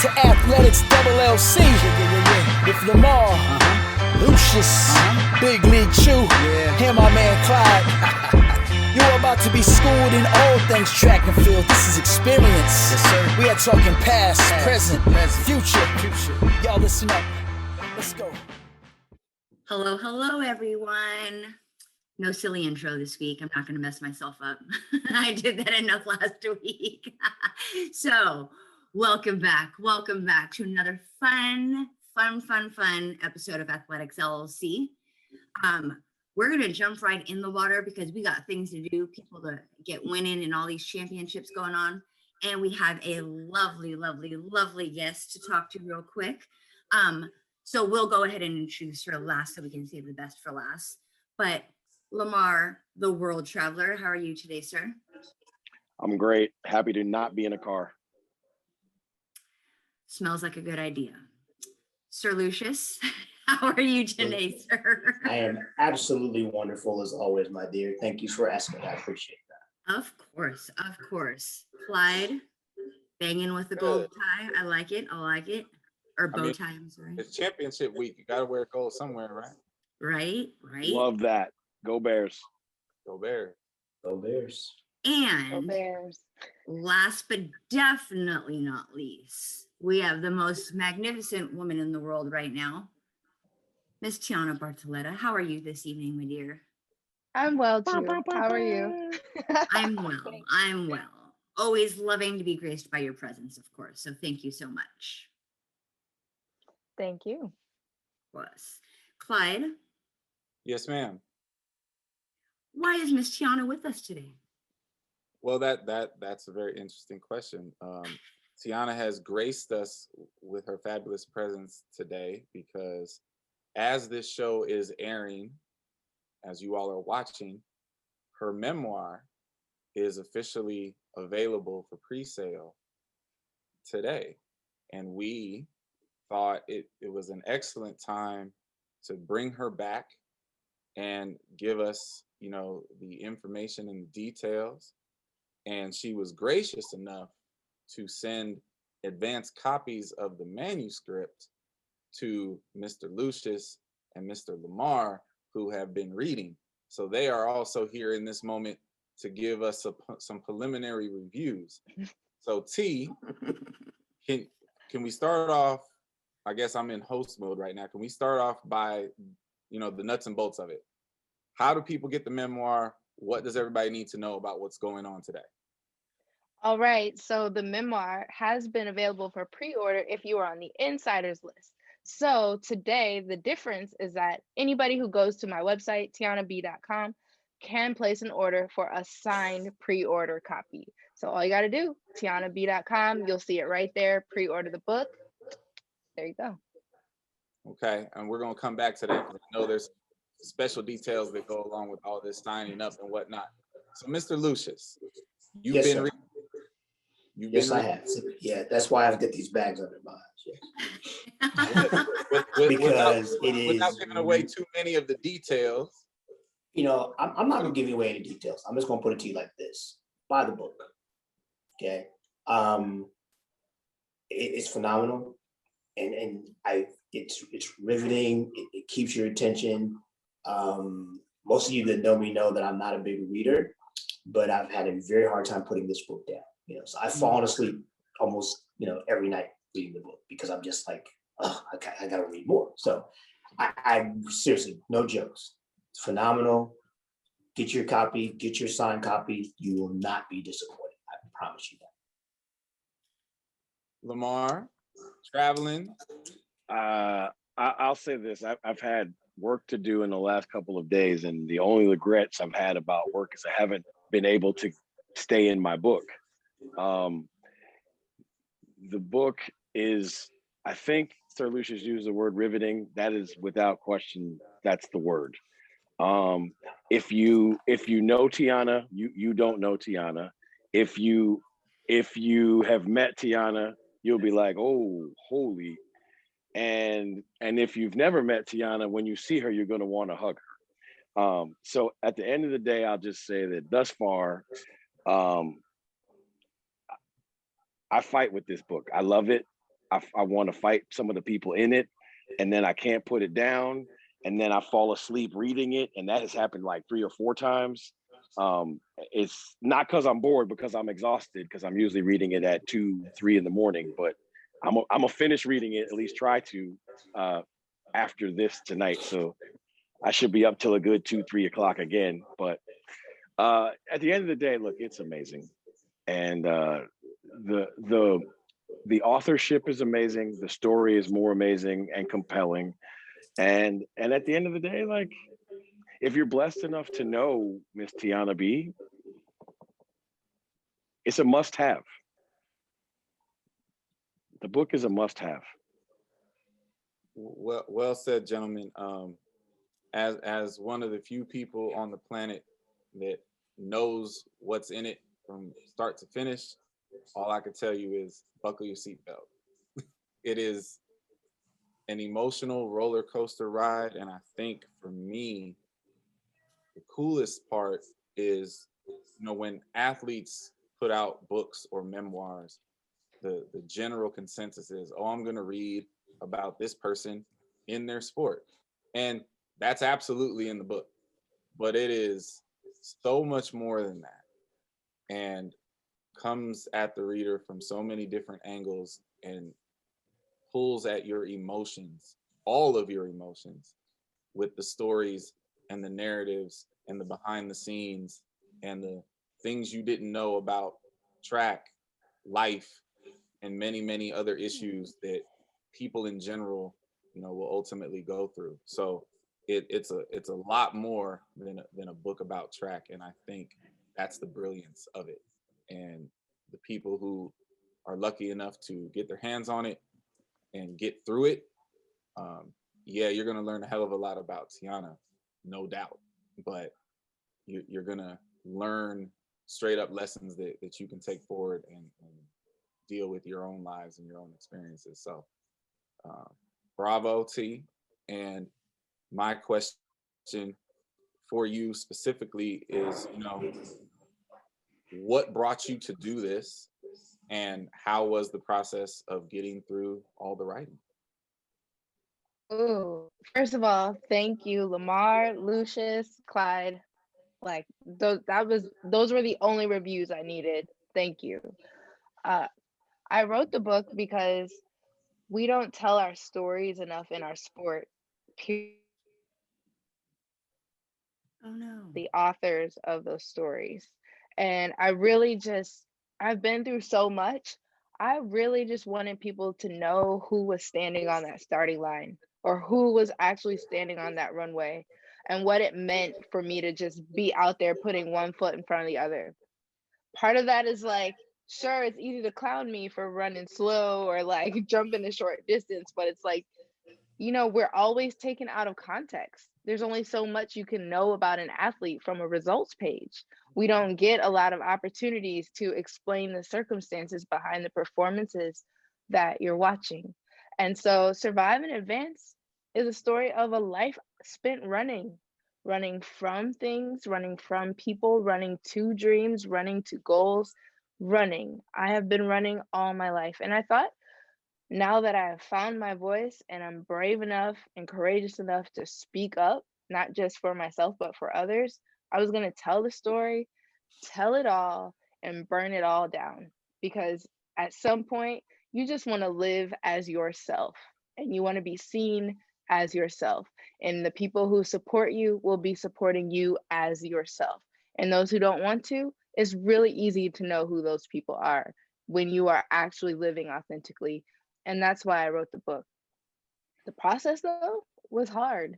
to Athletics LLC with Lamar, Lucious, Big League Chew, and my man Clyde. You're about to be schooled in all things track and field. This is experience. Yes, sir. We are talking past, present, future. Y'all listen up. Let's go. Hello, everyone. No silly intro this week. I'm not going to mess myself up. I did that enough last week. So welcome back to another fun episode of Athletics LLC. We're going to jump right in the water because we got things to do, people to get winning and all these championships going on. And we have a lovely guest to talk to real quick. So we'll go ahead and introduce her last so we can save the best for last. But Lamar, the world traveler, how are you today, sir? I'm great. Happy to not be in a car. Smells like a good idea. Sir Lucious, how are you today, sir? I am absolutely wonderful as always, my dear. Thank you for asking. I appreciate that. Of course. Clyde, banging with the gold tie. I like it. Or bow tie, I'm sorry. It's championship week. You gotta wear gold somewhere, right? Right. Love that. Go Bears. Go Bears. Go Bears. And Go Bears. Last but definitely not least, we have the most magnificent woman in the world right now, Miss Tianna Bartoletta. How are you this evening, my dear? I'm well, too. How are you? I'm well. Always loving to be graced by your presence, of course. So thank you so much. Thank you. Plus, Clyde. Yes, ma'am. Why is Miss Tianna with us today? Well, that's a very interesting question. Tianna has graced us with her fabulous presence today because as this show is airing, as you all are watching, her memoir is officially available for pre-sale today. And we thought it was an excellent time to bring her back and give us, the information and the details. And she was gracious enough to send advanced copies of the manuscript to Mr. Lucious and Mr. Lamar, who have been reading. So they are also here in this moment to give us some preliminary reviews. So T, can we start off? I guess I'm in host mode right now. Can we start off by, the nuts and bolts of it? How do people get the memoir? What does everybody need to know about what's going on today? All right. So the memoir has been available for pre-order if you are on the insiders list. So today, the difference is that anybody who goes to my website, tiannab.com, can place an order for a signed pre-order copy. So all you got to do, tiannab.com, you'll see it right there. Pre-order the book. There you go. Okay, and we're gonna come back to that because I know there's special details that go along with all this signing up and whatnot. So, Mr. Lucious, you've Yes, been sir. reading. Yes, I have. Yeah, that's why I've got these bags under my eyes. Yes. Because it is. Without giving away too many of the details. I'm not gonna give you away any details. I'm just gonna put it to you like this: buy the book. Okay. It's phenomenal, and it's riveting. It keeps your attention. Most of you that know me know that I'm not a big reader, but I've had a very hard time putting this book down. So I've fallen asleep almost, every night reading the book because I'm just like, oh, I gotta read more. So I seriously, no jokes. It's phenomenal. Get your copy, get your signed copy. You will not be disappointed. I promise you that. Lamar, traveling. I'll say this. I've had work to do in the last couple of days, and the only regrets I've had about work is I haven't been able to stay in my book. The book is, I think Sir Lucious used the word riveting. That is without question, that's the word. If you know Tianna, you don't know Tianna. If you have met Tianna, you'll be like, oh, holy. And if you've never met Tianna, when you see her, you're going to want to hug her. So at the end of the day, I'll just say that thus far, I fight with this book. I love it. I want to fight some of the people in it, and then I can't put it down, and then I fall asleep reading it, and that has happened like 3 or 4 times. It's not because I'm bored, because I'm exhausted, because I'm usually reading it at 2, 3 in the morning. But I'm gonna finish reading it, at least try to, after this tonight. So I should be up till a good 2, 3 o'clock again. But at the end of the day, look, it's amazing, and the authorship is amazing. The story is more amazing and compelling, and at the end of the day, like, if you're blessed enough to know Miss Tianna B, it's a must-have. The book is a must-have. Well said, gentlemen. As one of the few people on the planet that knows what's in it from start to finish, all I can tell you is buckle your seatbelt. It is an emotional roller coaster ride, and I think for me, the coolest part is, when athletes put out books or memoirs, the general consensus is, oh, I'm going to read about this person in their sport. And that's absolutely in the book, but it is so much more than that, and comes at the reader from so many different angles and pulls at your emotions, all of your emotions, with the stories and the narratives and the behind the scenes and the things you didn't know about track, life, and many, many other issues that people in general, will ultimately go through. So it's a lot more than a book about track, and I think that's the brilliance of it. And the people who are lucky enough to get their hands on it and get through it, you're going to learn a hell of a lot about Tianna, no doubt. But you're going to learn straight up lessons that you can take forward and deal with your own lives and your own experiences. So bravo, T. And my question for you specifically is, what brought you to do this, and how was the process of getting through all the writing? Ooh, first of all, thank you, Lamar, Lucious, Clyde. Like those were the only reviews I needed. Thank you. I wrote the book because we don't tell our stories enough in our sport. Oh no. The authors of those stories. And I've been through so much. I really just wanted people to know who was standing on that starting line, or who was actually standing on that runway, and what it meant for me to just be out there putting one foot in front of the other. Part of that is like, sure, it's easy to clown me for running slow or like jumping a short distance, but it's like, we're always taken out of context. There's only so much you can know about an athlete from a results page. We don't get a lot of opportunities to explain the circumstances behind the performances that you're watching. And so Survive and Advance is a story of a life spent running from things, running from people, running to dreams, running to goals, running. I have been running all my life. And I thought, now that I have found my voice and I'm brave enough and courageous enough to speak up, not just for myself, but for others, I was going to tell the story, tell it all, and burn it all down. Because at some point, you just want to live as yourself, and you want to be seen as yourself. And the people who support you will be supporting you as yourself. And those who don't want to, it's really easy to know who those people are when you are actually living authentically. And that's why I wrote the book. The process, though, was hard,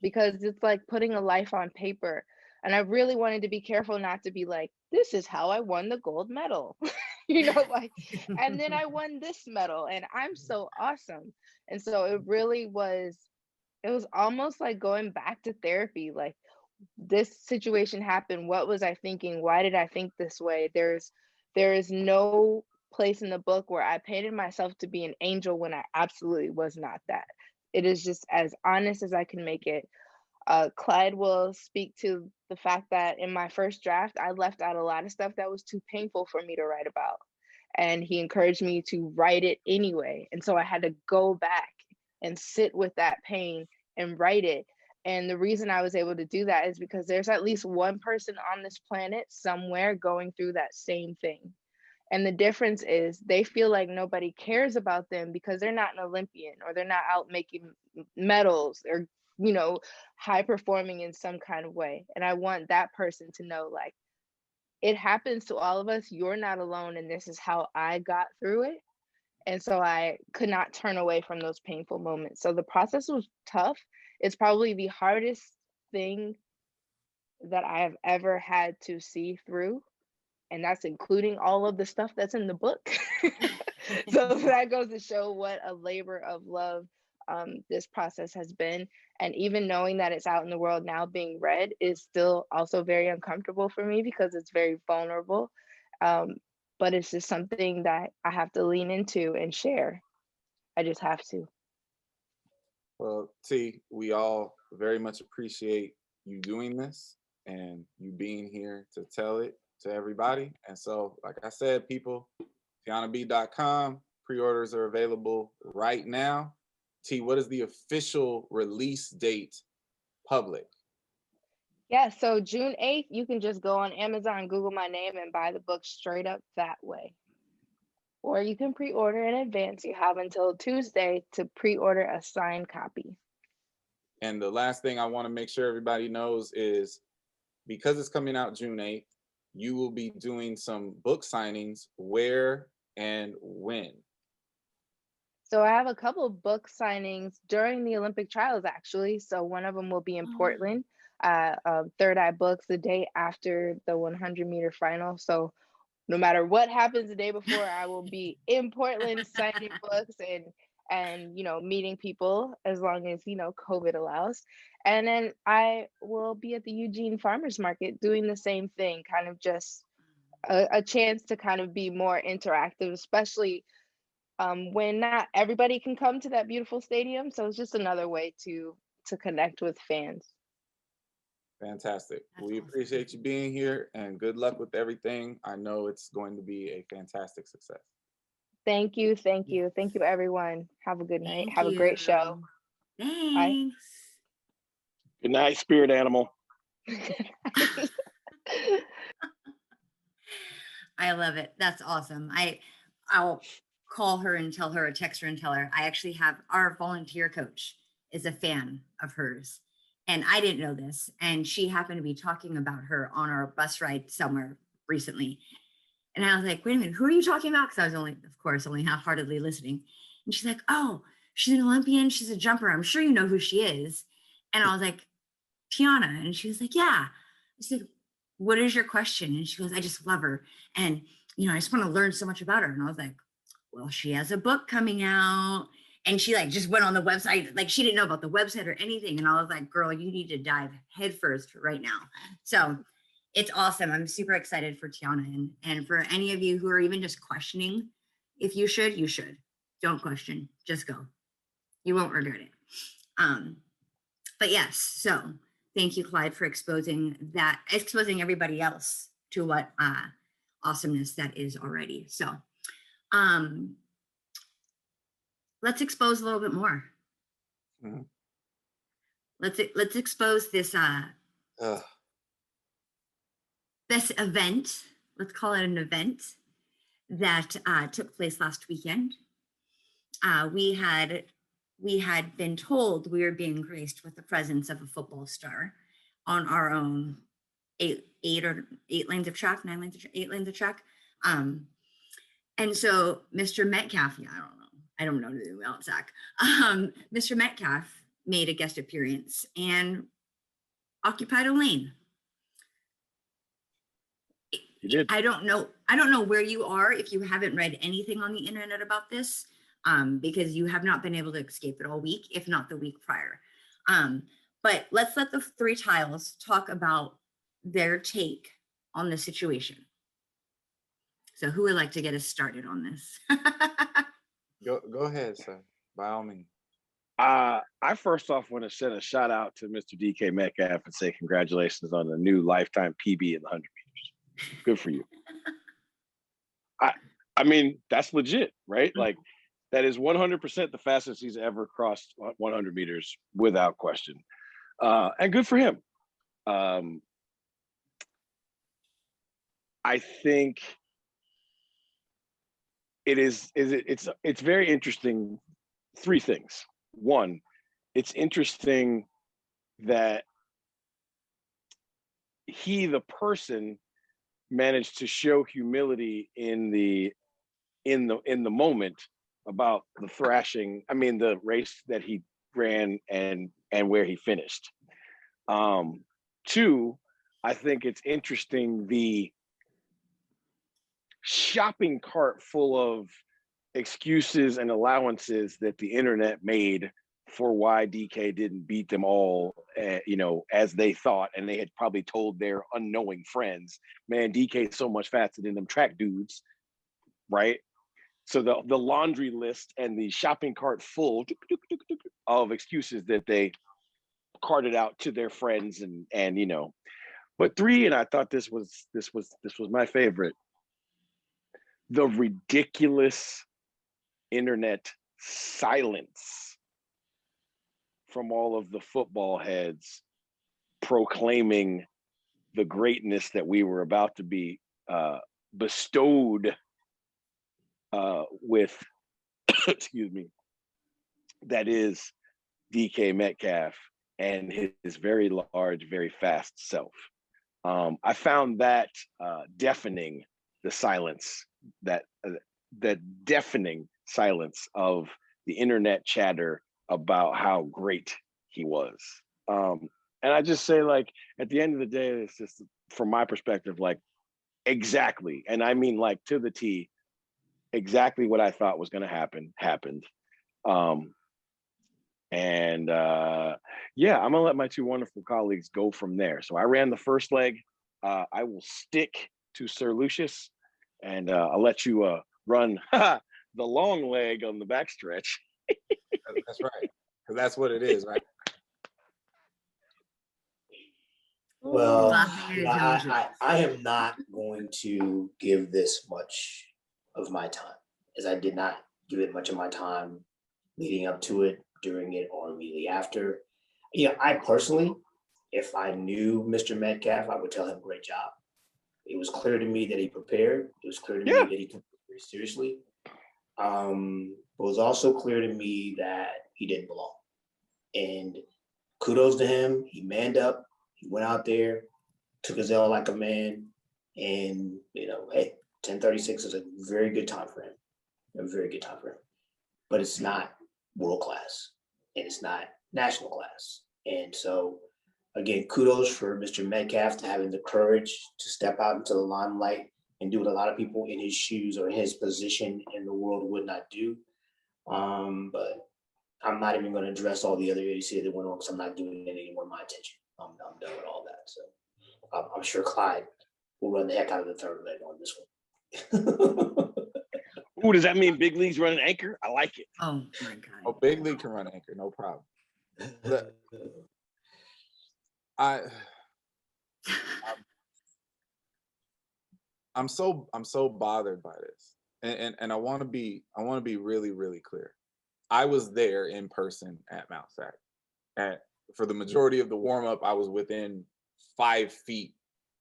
because it's like putting a life on paper. And I really wanted to be careful not to be like, this is how I won the gold medal, and then I won this medal and I'm so awesome. And so it was almost like going back to therapy. Like, this situation happened. What was I thinking? Why did I think this way? There is no place in the book where I painted myself to be an angel when I absolutely was not that. It is just as honest as I can make it. Clyde will speak to the fact that in my first draft, I left out a lot of stuff that was too painful for me to write about. And he encouraged me to write it anyway. And so I had to go back and sit with that pain and write it. And the reason I was able to do that is because there's at least one person on this planet somewhere going through that same thing. And the difference is they feel like nobody cares about them because they're not an Olympian, or they're not out making medals, or, you know, high performing in some kind of way. And I want that person to know, like, it happens to all of us. You're not alone. And this is how I got through it. And so I could not turn away from those painful moments. So the process was tough. It's probably the hardest thing that I have ever had to see through. And that's including all of the stuff that's in the book. So that goes to show what a labor of love this process has been. And even knowing that it's out in the world now being read is still also very uncomfortable for me because it's very vulnerable. But it's just something that I have to lean into and share. I just have to. Well, T, we all very much appreciate you doing this and you being here to tell it to everybody. And so, like I said, people, TiannaB.com, pre-orders are available right now. T, what is the official release date public? Yeah, so June 8th, you can just go on Amazon, Google my name, and buy the book straight up that way. Or you can pre-order in advance. You have until Tuesday to pre-order a signed copy. And the last thing I want to make sure everybody knows is, because it's coming out June 8th, you will be doing some book signings. Where and when? So I have a couple of book signings during the Olympic trials, actually. So one of them will be in Portland, Third Eye Books, the day after the 100-meter final. So no matter what happens the day before, I will be in Portland signing books and you know, meeting people as long as, you know, COVID allows. And then I will be at the Eugene Farmers Market doing the same thing, kind of just a chance to kind of be more interactive, especially when not everybody can come to that beautiful stadium. So it's just another way to connect with fans. Fantastic. That's We awesome. appreciate you being here, and good luck with everything. I know it's going to be a fantastic success. Thank you. Thank you. Thank you, everyone. Have a good night. Thank Have a great show. you. Bye. Thanks. Good night, spirit animal. I love it. That's awesome. I'll call her and tell her, or text her and tell her. I actually have our volunteer coach is a fan of hers. And I didn't know this. And she happened to be talking about her on our bus ride somewhere recently. And I was like, wait a minute, who are you talking about? Because I was only half-heartedly listening. And she's like, oh, she's an Olympian. She's a jumper. I'm sure you know who she is. And I was like, Tianna. And she was like, yeah. I said, what is your question? And she goes, I just love her. And, you know, I just want to learn so much about her. And I was like, well, she has a book coming out. And she like just went on the website, like she didn't know about the website or anything. And I was like, girl, you need to dive headfirst right now. So it's awesome. I'm super excited for Tianna. And for any of you who are even just questioning if you should, you should. Don't question, just go. You won't regret it. But yes, so thank you, Clyde, for exposing everybody else to what awesomeness that is already. So let's expose a little bit more. Mm-hmm. Let's expose this this event. Let's call it an event that took place last weekend. We had been told we were being graced with the presence of a football star on our own eight lanes of track, 9 lanes of 8 lanes of track. And so Mr. Metcalf, I don't know anything about Zach. Mr. Metcalf made a guest appearance and occupied a lane. You did. I don't know where you are if you haven't read anything on the internet about this, because you have not been able to escape it all week, if not the week prior. But let's let the three tiles talk about their take on the situation. So who would like to get us started on this? Go ahead, sir. By all means. I first off want to send a shout out to Mr. DK Metcalf and say congratulations on the new lifetime PB in the 100 meters. Good for you. I mean, that's legit, right? Like, that is 100% the fastest he's ever crossed 100 meters without question. And good for him. I think it's very interesting. Three things. One, it's interesting that he, the person, managed to show humility in the moment about the thrashing. I mean, the race that he ran and where he finished. Two, I think it's interesting the shopping cart full of excuses and allowances that the internet made for why DK didn't beat them all, as they thought, and they had probably told their unknowing friends, man, DK is so much faster than them track dudes, right? So the laundry list and the shopping cart full of excuses that they carted out to their friends and but three, and I thought this was my favorite, the ridiculous internet silence from all of the football heads proclaiming the greatness that we were about to be bestowed with, excuse me, that is DK Metcalf and his very large, very fast self. I found that deafening, the silence, that deafening silence of the internet chatter about how great he was. And I just say, like, at the end of the day, it's just, from my perspective, like, exactly, and I mean, like, to the T, exactly what I thought was going to happen happened. Yeah, I'm gonna let my two wonderful colleagues go from there. So I ran the first leg. I will stick to Sir Lucious, and I'll let you run the long leg on the backstretch. That's right, because that's what it is, right? Well, I am not going to give this much of my time, as I did not give it much of my time leading up to it, during it, or immediately after. I personally, if I knew Mr. Metcalf, I would tell him, great job. It was clear to me that he prepared. It was clear to me that he took it very seriously. It was also clear to me that he didn't belong. And kudos to him. He manned up. He went out there, took his L like a man. And, hey, 10:36 is a very good time for him. A very good time for him. But it's not world class, and it's not national class. And so, again, kudos for Mr. Metcalf to having the courage to step out into the limelight and do what a lot of people in his shoes or his position in the world would not do. But I'm not even going to address all the other idiots that went on, because I'm not giving it any more of my attention. I'm done with all that. So I'm sure Clyde will run the heck out of the third leg on this one. Ooh, does that mean Big League's running anchor? I like it. Oh my God. Oh, Big League can run anchor, no problem. I'm so bothered by this, and I want to be really, really clear. I was there in person at Mount Sac. For the majority of the warm up, I was within 5 feet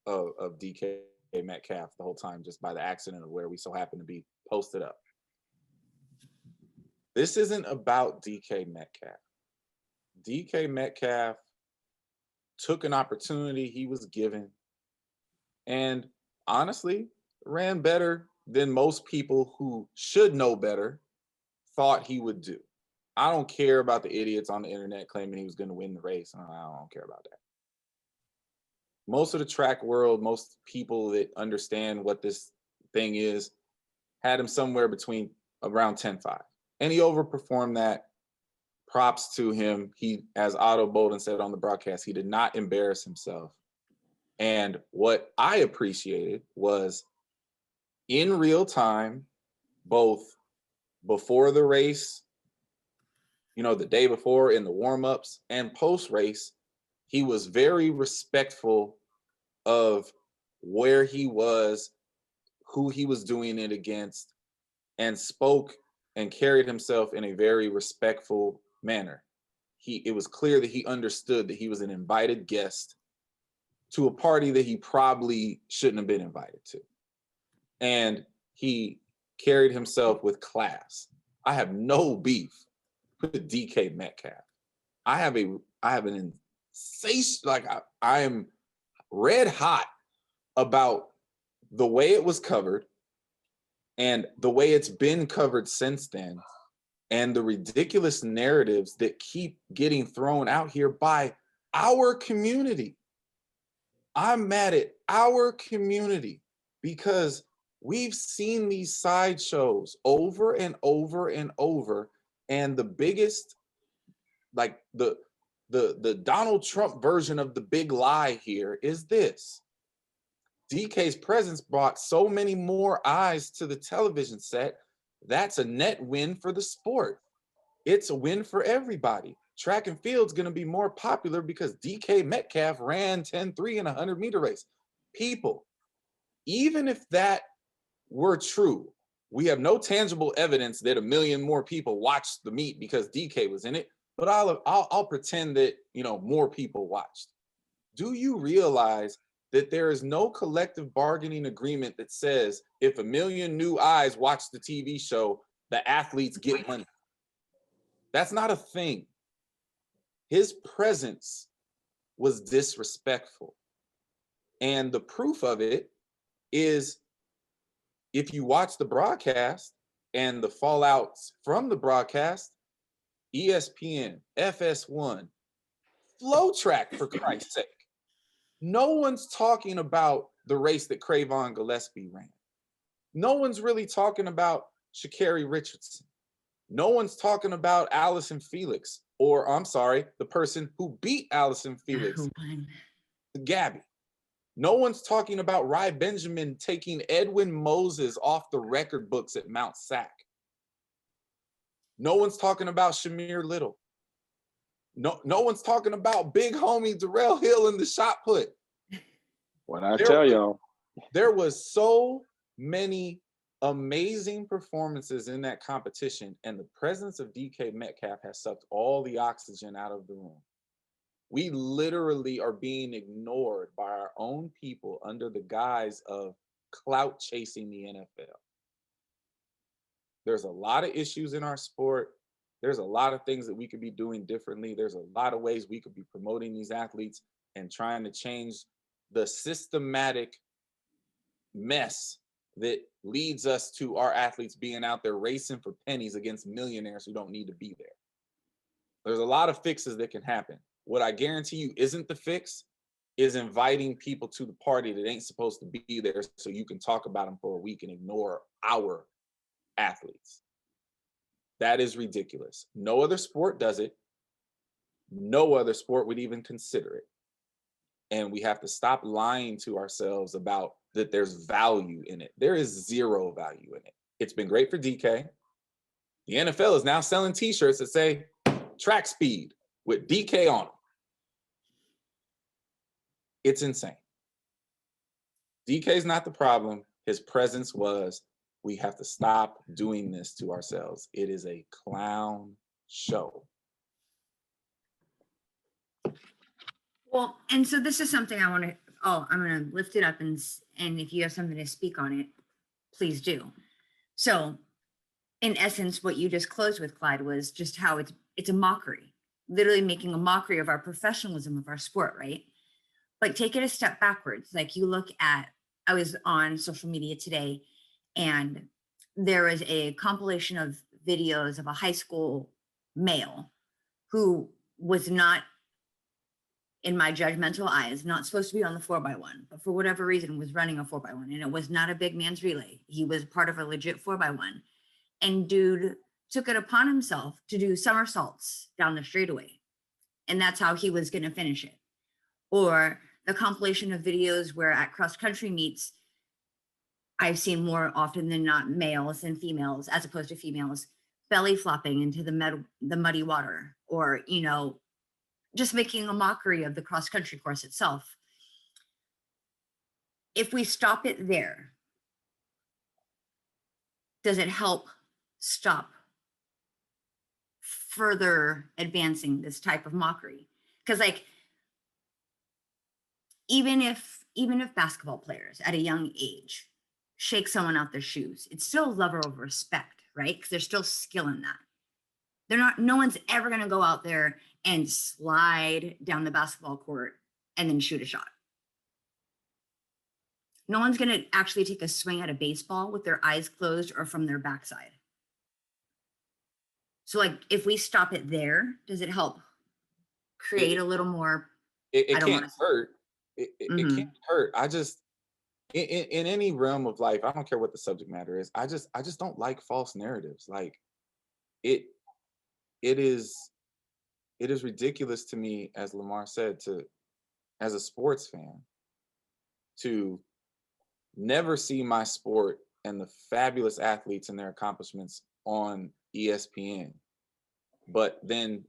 of DK Metcalf the whole time, just by the accident of where we so happened to be posted up. This isn't about DK Metcalf. DK Metcalf took an opportunity he was given, and honestly ran better than most people who should know better thought he would do. I don't care about the idiots on the internet claiming he was going to win the race. I don't care about that. Most of the track world, most people that understand what this thing is, had him somewhere between around 10.5. And he overperformed that. Props to him. He, as Otto Bolden said on the broadcast, he did not embarrass himself. And what I appreciated was, in real time, both before the race, the day before, in the warm-ups, and post-race, he was very respectful of where he was, who he was doing it against, and spoke and carried himself in a very respectful manner. It was clear that he understood that he was an invited guest to a party that he probably shouldn't have been invited to. And he carried himself with class. I have no beef with DK Metcalf. I have an insatiable, like I am red hot about the way it was covered and the way it's been covered since then, and the ridiculous narratives that keep getting thrown out here by our community. I'm mad at our community because we've seen these sideshows over and over and over, and the biggest, like the Donald Trump version of the big lie here is this. DK's presence brought so many more eyes to the television set. That's a net win for the sport. It's a win for everybody. Track and field's going to be more popular because DK Metcalf ran 10-3 in a 100-meter race. People, even if that were true, we have no tangible evidence that 1 million more people watched the meet because DK was in it, but I'll pretend that, you know, more people watched. Do you realize that there is no collective bargaining agreement that says if 1 million new eyes watch the TV show, the athletes get money? That's not a thing. His presence was disrespectful. And the proof of it is if you watch the broadcast and the fallouts from the broadcast, ESPN, FS1, Flow Track, for Christ's sake. No one's talking about the race that Cravon Gillespie ran. No one's really talking about Sha'Carri Richardson. No one's talking about Allison Felix, or I'm sorry, the person who beat Allison Felix, Gabby. No one's talking about Rai Benjamin taking Edwin Moses off the record books at Mount Sac. No one's talking about Shamir Little. No one's talking about big homie Darrell Hill in the shot put. When I tell y'all, there was so many amazing performances in that competition, and the presence of DK Metcalf has sucked all the oxygen out of the room. We literally are being ignored by our own people under the guise of clout chasing the NFL. There's a lot of issues in our sport. There's a lot of things that we could be doing differently. There's a lot of ways we could be promoting these athletes and trying to change the systematic mess that leads us to our athletes being out there racing for pennies against millionaires who don't need to be there. There's a lot of fixes that can happen. What I guarantee you isn't the fix is inviting people to the party that ain't supposed to be there so you can talk about them for a week and ignore our athletes. That is ridiculous. No other sport does it. No other sport would even consider it. And we have to stop lying to ourselves about that there's value in it. There is zero value in it. It's been great for DK. The NFL is now selling t-shirts that say track speed with DK on them. It's insane. DK's not the problem. His presence was. We have to stop doing this to ourselves. It is a clown show. Well, and so this is something I want to, I'm going to lift it up and if you have something to speak on it, please do. So in essence, what you just closed with, Clyde, was just how it's a mockery, literally making a mockery of our professionalism of our sport, right? But take it a step backwards. Like you look at, I was on social media today and there was a compilation of videos of a high school male who was not, in my judgmental eyes, not supposed to be on the 4x1, but for whatever reason was running a 4x1, and it was not a big man's relay. He was part of a legit 4x1, and dude took it upon himself to do somersaults down the straightaway, and that's how he was going to finish it. Or the compilation of videos where at cross country meets, I've seen more often than not males and females, as opposed to females, belly flopping into the muddy water, or, you know, just making a mockery of the cross country course itself. If we stop it there, does it help stop further advancing this type of mockery? Because like, even if basketball players at a young age shake someone out their shoes, it's still a level of respect, right? Because there's still skill in that. No one's ever going to go out there and slide down the basketball court and then shoot a shot. No one's going to actually take a swing at a baseball with their eyes closed or from their backside. So like, if we stop it there, does it help create a little more? It can't hurt. It can't hurt. I just, in any realm of life, I don't care what the subject matter is. I just don't like false narratives. Like it is ridiculous to me, as Lamar said, as a sports fan, to never see my sport and the fabulous athletes and their accomplishments on ESPN, but then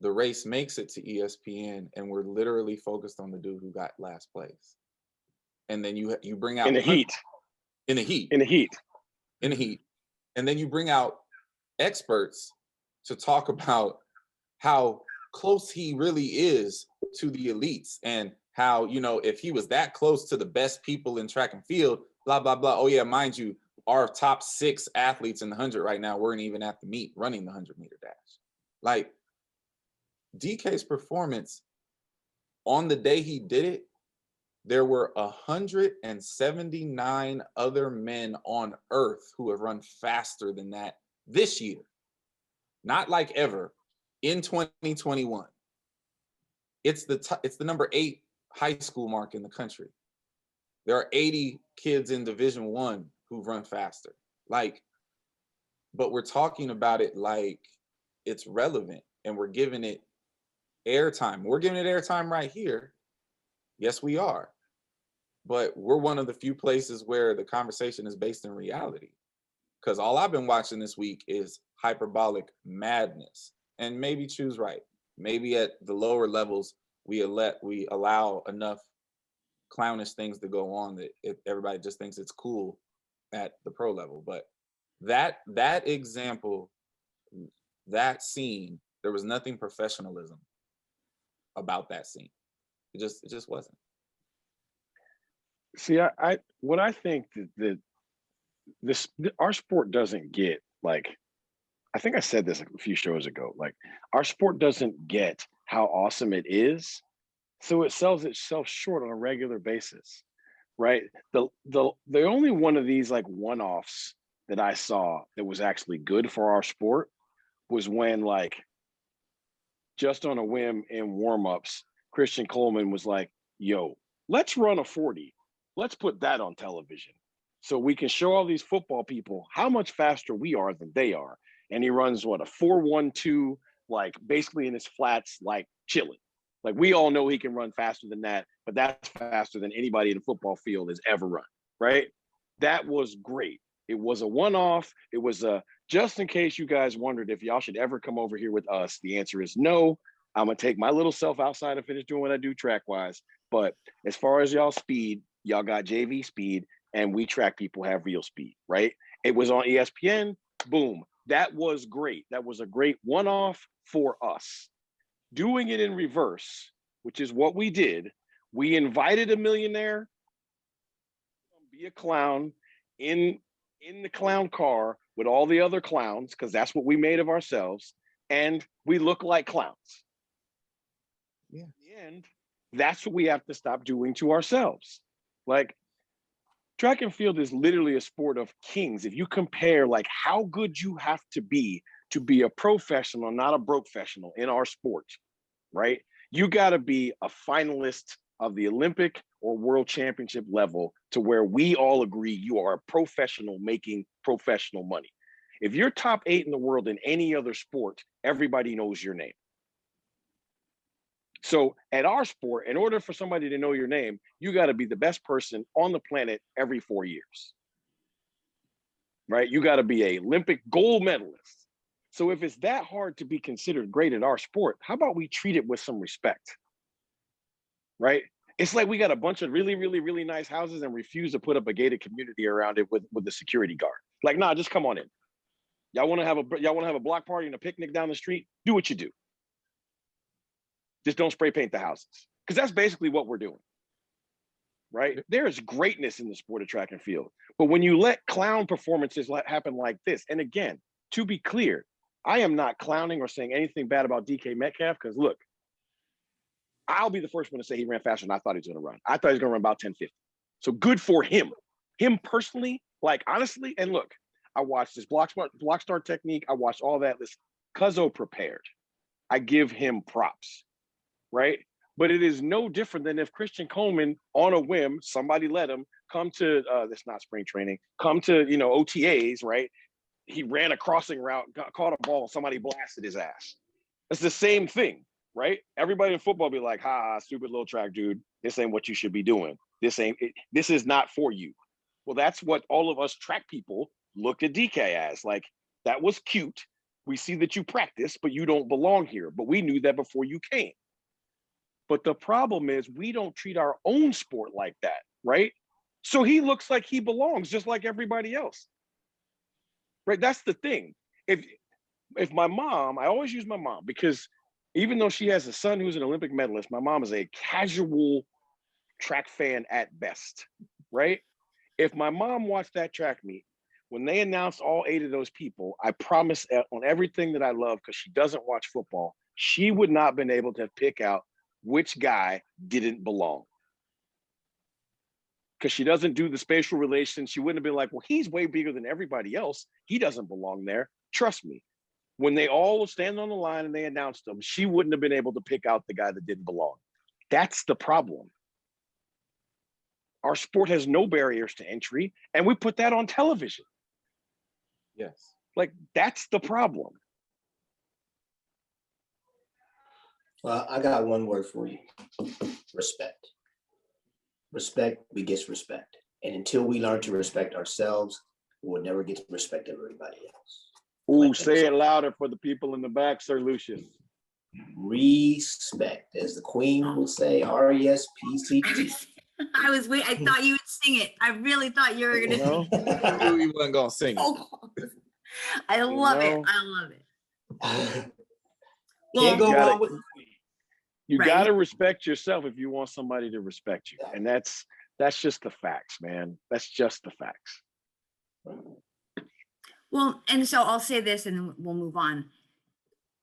the race makes it to ESPN and we're literally focused on the dude who got last place. And then you bring out in the heat. And then you bring out experts to talk about how close he really is to the elites, and how, you know, if he was that close to the best people in track and field, blah, blah, blah. Oh yeah, mind you, our top 6 athletes in the 100 right now weren't even at the meet running the 100-meter dash. Like, DK's performance on the day he did it, there were 179 other men on earth who have run faster than that this year. Not like ever, in 2021. It's the number 8 high school mark in the country. There are 80 kids in Division I who run faster. Like, but we're talking about it like it's relevant, and we're giving it airtime. We're giving it airtime right here. Yes, we are. But we're one of the few places where the conversation is based in reality. Because all I've been watching this week is hyperbolic madness. And maybe choose right. Maybe at the lower levels, we allow enough clownish things to go on that everybody just thinks it's cool at the pro level. But that example, that scene, there was nothing professionalism about that scene. It just wasn't. See, what I think that our sport doesn't get, like, I think I said this a few shows ago, like, our sport doesn't get how awesome it is, so it sells itself short on a regular basis, right? The only one of these like one-offs that I saw that was actually good for our sport was when, like, just on a whim in warm-ups, Christian Coleman was like, yo, let's run a 40. Let's put that on television so we can show all these football people how much faster we are than they are. And he runs, what, a 4.12, like, basically in his flats, like, chilling. Like, we all know he can run faster than that, but that's faster than anybody in the football field has ever run, right? That was great. It was a one-off. It was just in case you guys wondered if y'all should ever come over here with us, the answer is no. I'm going to take my little self outside and finish doing what I do track-wise. But as far as y'all speed, y'all got JV speed, and we track people have real speed, right? It was on ESPN. Boom. That was great. That was a great one-off for us. Doing it in reverse, which is what we did, we invited a millionaire to be a clown in the clown car with all the other clowns, because that's what we made of ourselves, and we look like clowns. Yeah. In the end, that's what we have to stop doing to ourselves. Like, track and field is literally a sport of kings. If you compare, like, how good you have to be a professional, not a broke-fessional in our sport, right? You got to be a finalist of the Olympic or world championship level to where we all agree you are a professional making professional money. If you're top 8 in the world in any other sport, everybody knows your name. So at our sport, in order for somebody to know your name, you got to be the best person on the planet every 4 years, right? You got to be an Olympic gold medalist. So if it's that hard to be considered great at our sport, how about we treat it with some respect, right? It's like we got a bunch of really, really, really nice houses and refuse to put up a gated community around it with the security guard. Like, nah, just come on in. Y'all want to have a block party and a picnic down the street? Do what you do. Just don't spray paint the houses, because that's basically what we're doing. Right? There is greatness in the sport of track and field, but when you let clown performances happen like this, and again, to be clear, I am not clowning or saying anything bad about DK Metcalf, because look, I'll be the first one to say he ran faster than I thought he was going to run. I thought he was going to run about 10:50. So good for him. Him personally, like honestly, and look, I watched his block start technique. I watched all that. Listen, Cuzzo prepared. I give him props, right? But it is no different than if Christian Coleman, on a whim, somebody let him come to, that's not spring training, come to, OTAs, right? He ran a crossing route, caught a ball, somebody blasted his ass. It's the same thing, right? Everybody in football be like, ha, stupid little track dude. This ain't what you should be doing. This is not for you. Well, that's what all of us track people looked at DK as. Like, that was cute. We see that you practice, but you don't belong here. But we knew that before you came. But the problem is we don't treat our own sport like that, right? So he looks like he belongs just like everybody else, right? That's the thing. If my mom, I always use my mom, because even though she has a son who's an Olympic medalist, my mom is a casual track fan at best, right? If my mom watched that track meet, when they announced all 8 of those people, I promise on everything that I love, because she doesn't watch football, she would not have been able to pick out which guy didn't belong. Because she doesn't do the spatial relations. She wouldn't have been like, well, he's way bigger than everybody else. He doesn't belong there. Trust me. When they all stand on the line and they announced them, she wouldn't have been able to pick out the guy that didn't belong. That's the problem. Our sport has no barriers to entry, and we put that on television. Yes. Like, that's the problem. Well, I got one word for you. Respect. Respect begets respect. And until we learn to respect ourselves, we will never get to respect everybody else. Ooh, say it louder for the people in the back, Sir Lucious. Respect, as the queen would say, R-E-S-P-C-T. I was waiting. I thought you would sing it. I really thought you were going to sing it. I knew you wasn't going to sing it. I love it. I love it. Can't go wrong with the queen. You Right. got to respect yourself if you want somebody to respect you. And that's just the facts, man. That's just the facts. Well, and so I'll say this and then we'll move on.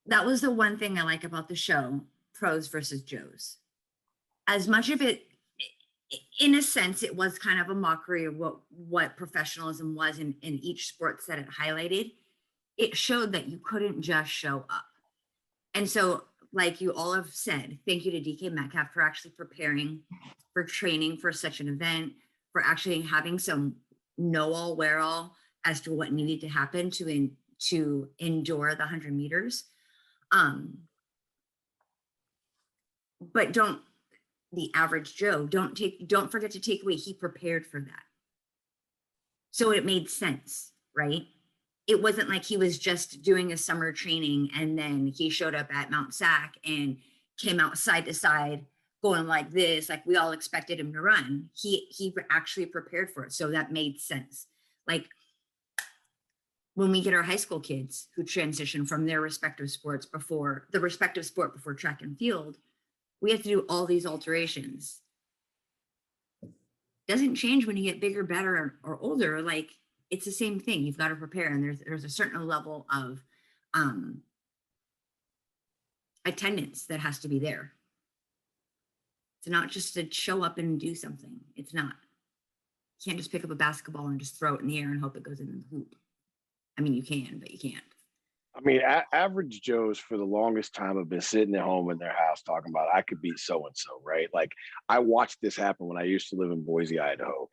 That was the one thing I like about the show, Pros versus Joes. As much of it, in a sense, it was kind of a mockery of what professionalism was in each sports that it highlighted. It showed that you couldn't just show up. And so, like you all have said, thank you to DK Metcalf for actually preparing for training for such an event, for actually having some know all, wear all as to what needed to happen to endure the 100 meters. But the average Joe, don't forget to take away, he prepared for that. So it made sense, right? It wasn't like he was just doing a summer training and then he showed up at Mount Sac and came out side to side going like this, like we all expected him to run. He actually prepared for it. So that made sense. Like when we get our high school kids who transition from their respective sports before track and field, we have to do all these alterations. Doesn't change when you get bigger, better, or older. Like it's the same thing. You've got to prepare, and there's a certain level of attendance that has to be there. It's not just to show up and do something. It's not. You can't just pick up a basketball and just throw it in the air and hope it goes in the hoop. I mean, you can, but you can't. I mean, average Joes for the longest time have been sitting at home in their house talking about, I could beat so-and-so, right? Like I watched this happen when I used to live in Boise, Idaho.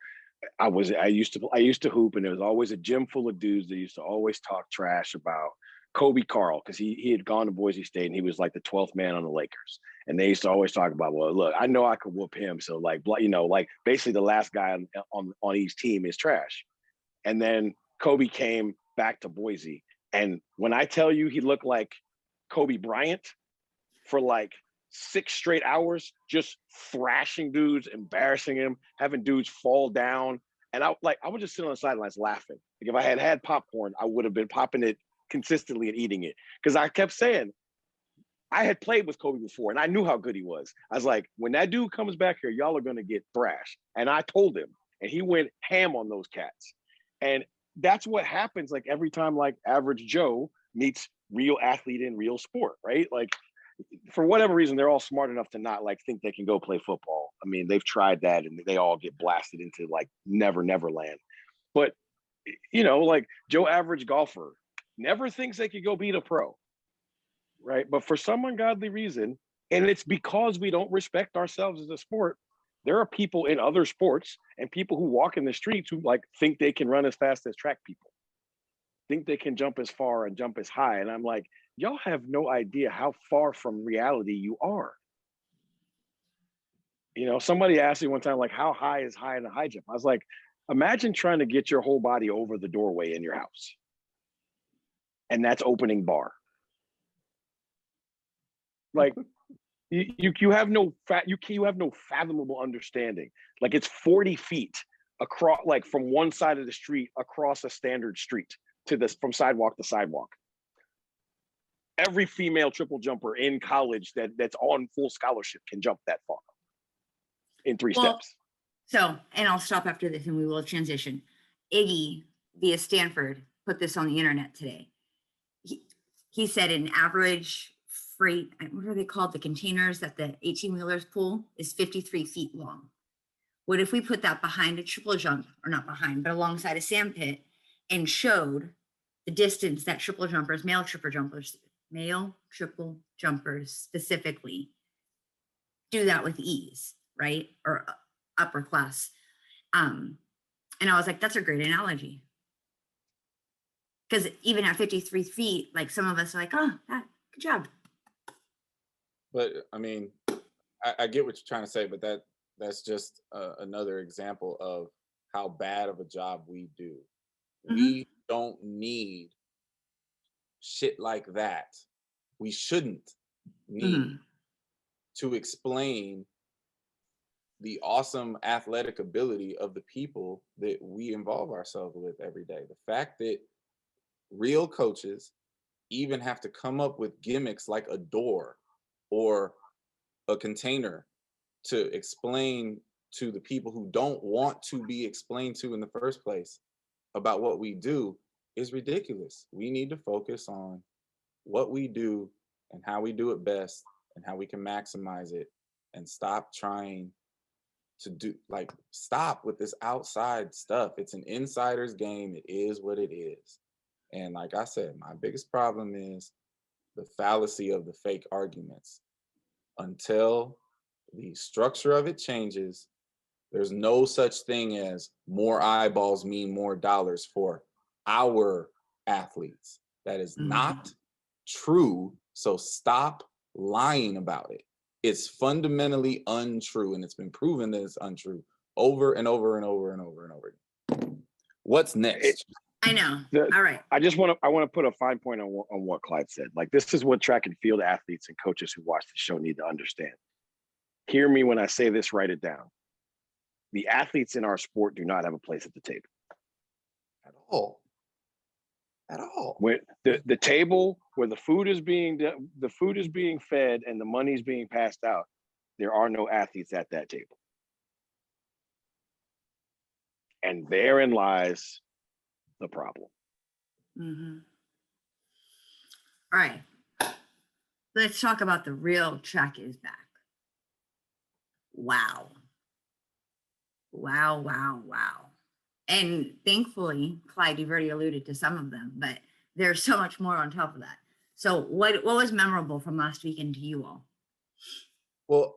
I used to hoop, and there was always a gym full of dudes that used to always talk trash about Kobe Carl, because he had gone to Boise State and he was like the 12th man on the Lakers. And they used to always talk about, well, look, I know I could whoop him. So like, like basically the last guy on each team is trash. And then Kobe came back to Boise. And when I tell you he looked like Kobe Bryant for like 6 straight hours just thrashing dudes, embarrassing him, having dudes fall down. And I would just sit on the sidelines laughing. Like if I had popcorn, I would have been popping it consistently and eating it. Because I kept saying, I had played with Kobe before and I knew how good he was. I was like, when that dude comes back here, y'all are going to get thrashed. And I told him, and he went ham on those cats. And that's what happens like every time like average Joe meets real athlete in real sport, right? Like for whatever reason, they're all smart enough to not like think they can go play football. I mean, they've tried that and they all get blasted into like never land. But you know, like Joe average golfer never thinks they could go beat a pro, right? But for some ungodly reason, and it's because we don't respect ourselves as a sport, there are people in other sports and people who walk in the streets who like think they can run as fast as track people, think they can jump as far and jump as high. And I'm like, y'all have no idea how far from reality you are. You know, somebody asked me one time, like, how high is high in a high jump? I was like, imagine trying to get your whole body over the doorway in your house. And that's opening bar. Like you have no you have no fathomable understanding. Like it's 40 feet across, like from one side of the street across a standard street to this, from sidewalk to sidewalk. Every female triple jumper in college that's on full scholarship can jump that far in 3 steps. So, and I'll stop after this and we will transition. Iggy via Stanford put this on the internet today. He said an average freight, what are they called? The containers that the 18-wheelers pull is 53 feet long. What if we put that behind a triple jump, or not behind, but alongside a sand pit and showed the distance that male triple jumpers specifically do that with ease, right? Or upper class. And I was like, that's a great analogy. Because even at 53 feet, like some of us are like, oh, good job. But I mean, I get what you're trying to say, but that's just another example of how bad of a job we do. Mm-hmm. We don't need shit like that. We shouldn't need to explain the awesome athletic ability of the people that we involve ourselves with every day. The fact that real coaches even have to come up with gimmicks like a door or a container to explain to the people who don't want to be explained to in the first place about what we do is ridiculous. We need to focus on what we do and how we do it best and how we can maximize it, and stop trying to stop with this outside stuff. It's an insider's game. It is what it is. And like I said, my biggest problem is the fallacy of the fake arguments. Until the structure of it changes, there's no such thing as more eyeballs mean more dollars for our athletes. That is not true. So stop lying about it. It's fundamentally untrue, and it's been proven that it's untrue over and over and over and over and over again. What's next? I know. All right. I want to put a fine point on what Clyde said. Like, this is what track and field athletes and coaches who watch the show need to understand. Hear me when I say this, write it down. The athletes in our sport do not have a place at the table. At all. At all. When the table where the food is being fed and the money's being passed out, there are no athletes at that table. And therein lies the problem. All right. Let's talk about the real track is back. Wow. And thankfully, Clyde, you've already alluded to some of them, but there's so much more on top of that. So what was memorable from last weekend to you all? Well,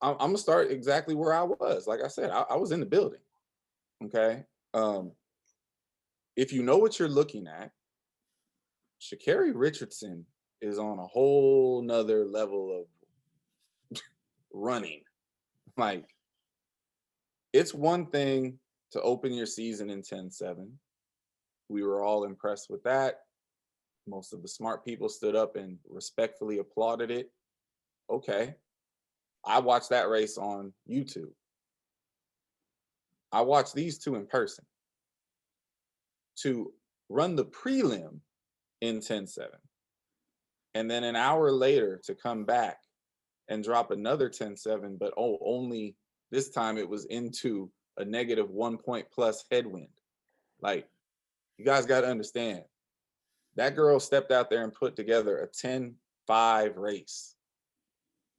I'm gonna start exactly where I was. Like I said, I was in the building. Okay. If you know what you're looking at, Sha'Carri Richardson is on a whole nother level of running. Like, it's one thing to open your season in 10-7. We were all impressed with that. Most of the smart people stood up and respectfully applauded it. okay, I watched that race on YouTube. I watched these two in person. To run the prelim in 10-7, and then an hour later to come back and drop another 10-7, but only this time it was into a negative 1 point plus headwind. Like, you guys got to understand, that girl stepped out there and put together a 10-5 race.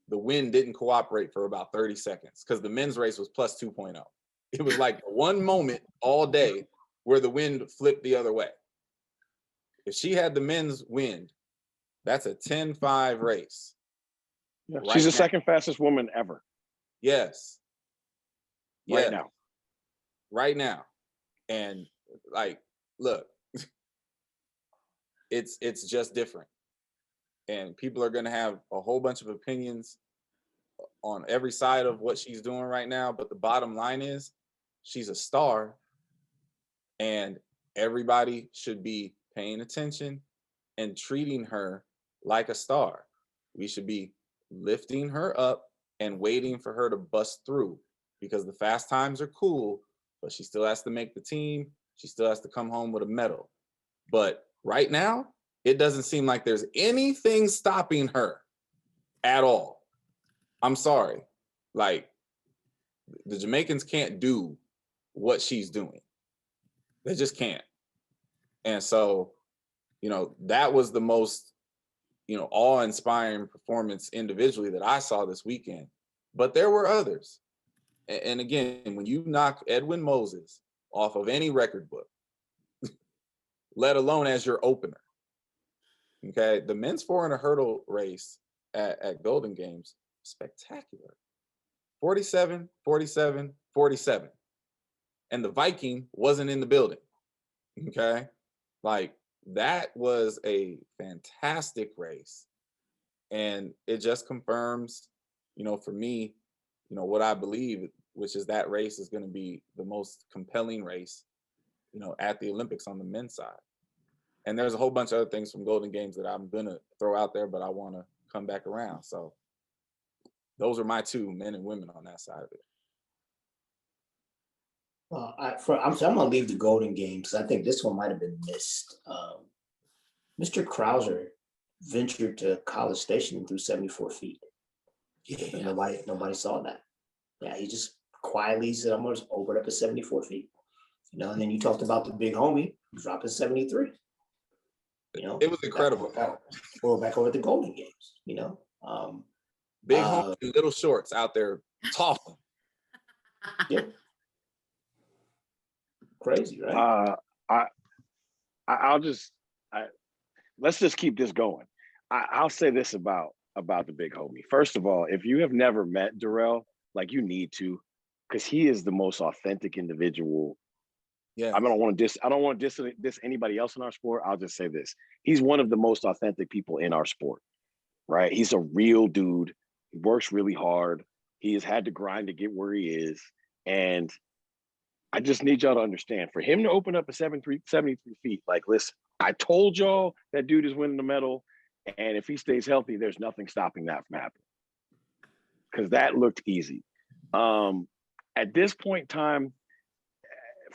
The wind didn't cooperate for about 30 seconds because the men's race was plus 2.0. It was like one moment all day where the wind flipped the other way. If she had the men's wind, that's a 10-5 race. Yeah, Right she's the now. second fastest woman ever. Yes. Right Yes. now. Right now. And like, look, it's just different. And people are going to have a whole bunch of opinions on every side of what she's doing right now. But the bottom line is, she's a star, and everybody should be paying attention and treating her like a star. We should be lifting her up and waiting for her to bust through, because the fast times are cool, but she still has to make the team. She still has to come home with a medal. But right now, it doesn't seem like there's anything stopping her at all. I'm sorry. Like, the Jamaicans can't do what she's doing. They just can't. And so, that was the most, awe-inspiring performance individually that I saw this weekend. But there were others. And again, when you knock Edwin Moses off of any record book, let alone as your opener, okay, the men's 400 hurdle race at Golden Games, spectacular. 47, 47, 47. And the Viking wasn't in the building, okay? Like, that was a fantastic race. And it just confirms, for me, what I believe, which is that race is going to be the most compelling race, at the Olympics on the men's side. And there's a whole bunch of other things from Golden Games that I'm going to throw out there, but I want to come back around. So those are my two, men and women, on that side of it. I'm gonna leave the Golden Games. I think this one might have been missed. Mr. Krauser ventured to College Station and threw 74 feet. Yeah. Nobody saw that. Yeah, he just quietly said, "I'm gonna open up at 74 feet." And then you talked about the big homie dropping 73. It was incredible. We're back over at the Golden Games. Big homie in little shorts out there talking. Yeah. Crazy, right? Let's just keep this going. I'll say this about the big homie. First of all, if you have never met Darrell, like, you need to, because he is the most authentic individual. Yeah. I don't want to diss anybody else in our sport. I'll just say this: he's one of the most authentic people in our sport, right? He's a real dude. He works really hard. He has had to grind to get where he is, and I just need y'all to understand, for him to open up a 73 feet, like, listen, I told y'all that dude is winning the medal, and if he stays healthy, there's nothing stopping that from happening, because that looked easy. At this point in time,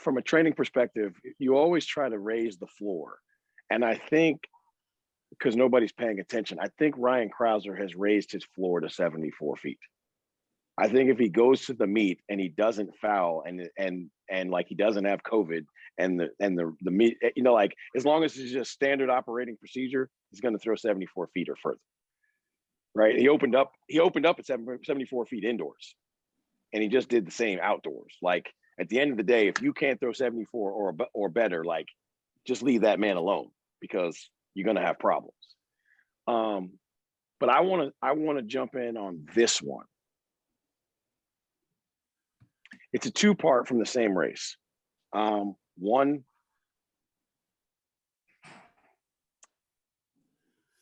from a training perspective, you always try to raise the floor. And I think, because nobody's paying attention, I think Ryan Krauser has raised his floor to 74 feet. I think if he goes to the meet and he doesn't foul and like, he doesn't have COVID and the meet, like, as long as it's just standard operating procedure, he's going to throw 74 feet or further. Right? He opened up at 74 feet indoors, and he just did the same outdoors. Like, at the end of the day, if you can't throw 74 or better, like, just leave that man alone, because you're going to have problems. But I want to jump in on this one. It's a two-part from the same race. One,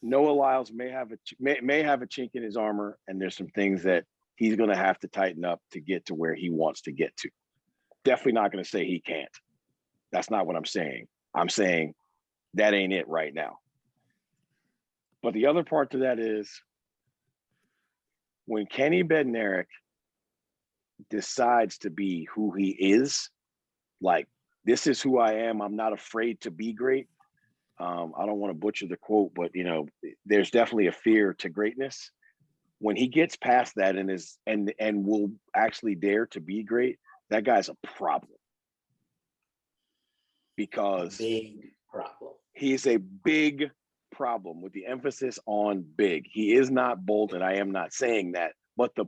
Noah Lyles may have a chink in his armor, and there's some things that he's going to have to tighten up to get to where he wants to get to. Definitely not going to say he can't. That's not what I'm saying. I'm saying that ain't it right now. But the other part to that is, when Kenny Bednarik decides to be who he is, like, this is who I am. I'm not afraid to be great. I don't want to butcher the quote, but you know, there's definitely a fear to greatness. When he gets past that and will actually dare to be great, that guy's a problem. Because Big problem. he's a big problem, with the emphasis on big. He is not Bolton. I am not saying that, but the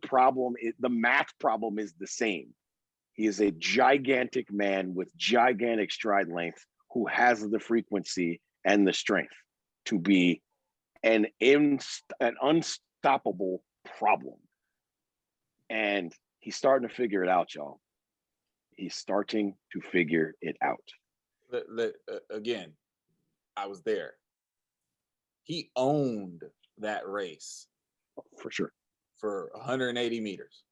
math problem is the same. He is a gigantic man with gigantic stride length who has the frequency and the strength to be an unstoppable problem. And he's starting to figure it out, y'all. He's starting to figure it out. Again, I was there. He owned that race. For sure. For 180 meters.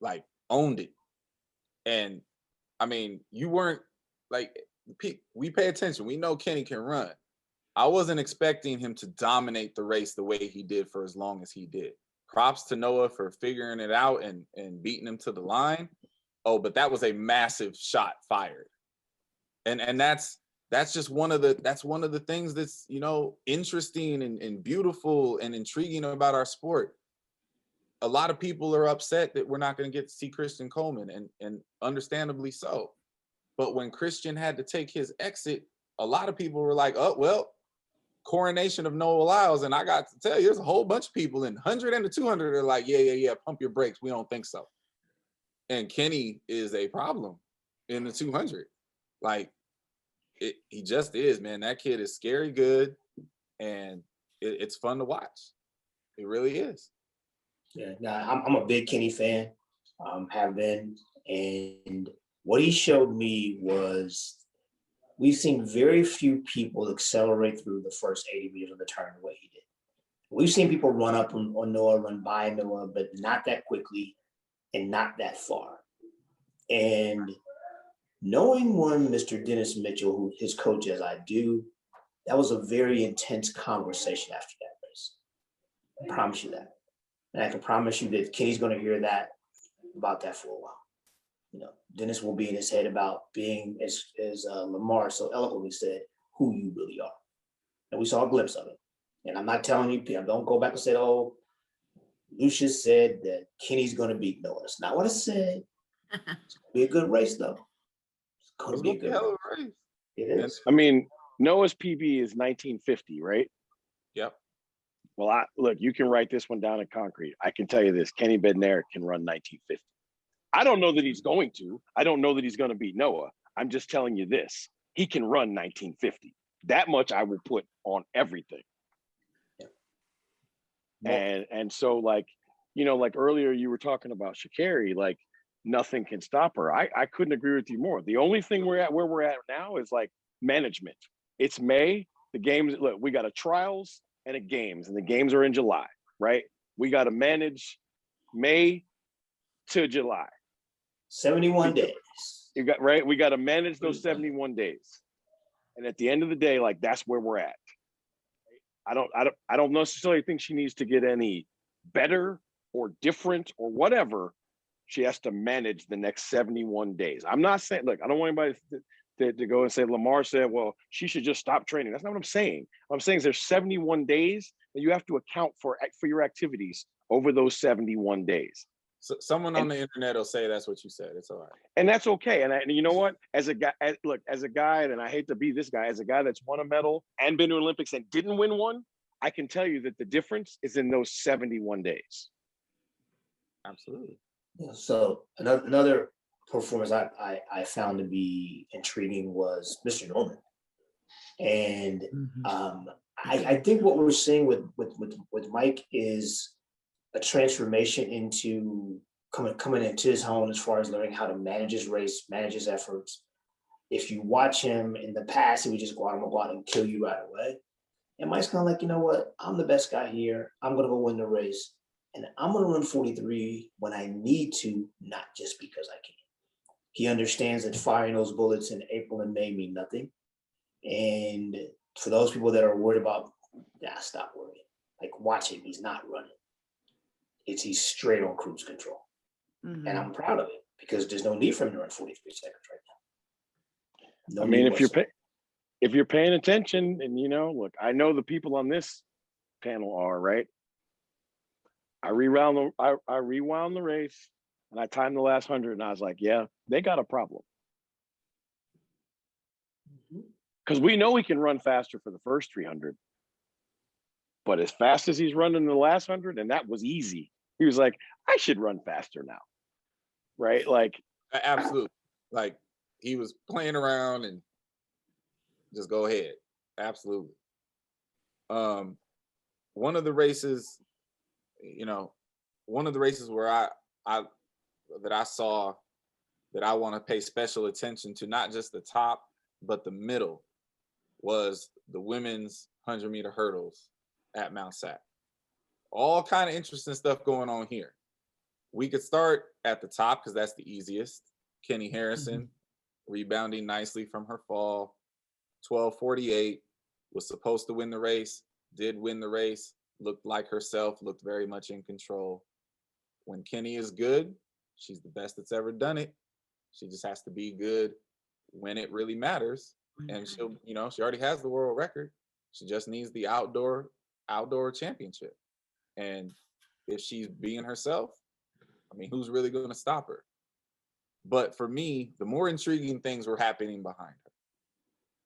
Like, owned it. And I mean, you weren't like, we pay attention. We know Kenny can run. I wasn't expecting him to dominate the race the way he did for as long as he did. Props to Noah for figuring it out and beating him to the line. Oh, but that was a massive shot fired. And that's just one of the things that's, you know, interesting and beautiful and intriguing about our sport. A lot of people are upset that we're not going to get to see Christian Coleman, and understandably so. But when Christian had to take his exit, a lot of people were like, oh, well, coronation of Noah Lyles. And I got to tell you, there's a whole bunch of people in 100 and the 200 are like, yeah, pump your brakes. We don't think so. And Kenny is a problem in the 200. Like, he just is, man. That kid is scary good, and it's fun to watch. It really is. Yeah, I'm a big Kenny fan, have been. And what he showed me was we've seen very few people accelerate through the first 80 meters of the turn the way he did. We've seen people run up on Noah, run by Noah, but not that quickly and not that far. And knowing one Mr. Dennis Mitchell, who his coach as I do, that was a very intense conversation after that race. I promise you that. And I can promise you that Kenny's going to hear about that for a while. You know, Dennis will be in his head about being, as Lamar so eloquently said, who you really are. And we saw a glimpse of it. And I'm not telling you, don't go back and say, oh, Lucious said that Kenny's going to beat Noah. That's not what I said. It's going to be a good race, though. It's going to be a good race. It is. I mean, Noah's PB is 1950, right? Yep. Well, look, you can write this one down in concrete. I can tell you this: Kenny Bednarik can run 1950. I don't know that he's going to. I don't know that he's going to beat Noah. I'm just telling you this: he can run 1950. That much I will put on everything. Yeah. And so, like, you know, like earlier you were talking about Sha'Carri, like nothing can stop her. I couldn't agree with you more. The only thing where we're at now is like management. It's May. The games. Look, we got a trials and a games, and the games are in July, right? We got to manage May to July. 71 days. You got right. We got to manage those 71 days, and at the end of the day, like that's where we're at. I don't necessarily think she needs to get any better or different or whatever. She has to manage the next 71 days. I'm not saying, look, I don't want anybody to go and say Lamar said, well, she should just stop training. That's not what I'm saying. What I'm saying is there's 71 days that you have to account for your activities over those 71 days. So someone on the internet will say that's what you said. It's all right. And that's okay. And you know what? As a guy, and I hate to be this guy, as a guy that's won a medal and been to Olympics and didn't win one, I can tell you that the difference is in those 71 days. Absolutely. Yeah, so another performance I found to be intriguing was Mr. Norman. And I think what we're seeing with Mike is a transformation into coming into his own as far as learning how to manage his race, manage his efforts. If you watch him in the past, he would just go out and kill you right away. And Mike's kind of like, you know what? I'm the best guy here. I'm going to go win the race. And I'm going to run 43 when I need to, not just because I can. He understands that firing those bullets in April and May mean nothing. And for those people that are worried about, stop worrying. Like, watch him. He's not running. he's straight on cruise control. And I'm proud of it because there's no need for him to run 43 seconds right now. I mean, if you're paying attention, and look, I know the people on this panel are, right? I rewound the race, and I timed the last 100, and I was like, yeah, they got a problem. Because we know he can run faster for the first 300, but as fast as he's running the last 100, and that was easy. He was like, I should run faster now, right? Like, absolutely. Like, he was playing around and just go ahead. Absolutely. One of the races, where I saw that I want to pay special attention to, not just the top, but the middle, was the women's 100-meter hurdles at Mount Sac. All kind of interesting stuff going on here. We could start at the top because that's the easiest. Kenny Harrison rebounding nicely from her fall. 12:48, was supposed to win the race, did win the race, looked like herself, looked very much in control. When Kenny is good, she's the best that's ever done it. She just has to be good when it really matters. And she'll, she already has the world record. She just needs the outdoor championship. And if she's being herself, I mean, who's really going to stop her? But for me, the more intriguing things were happening behind her.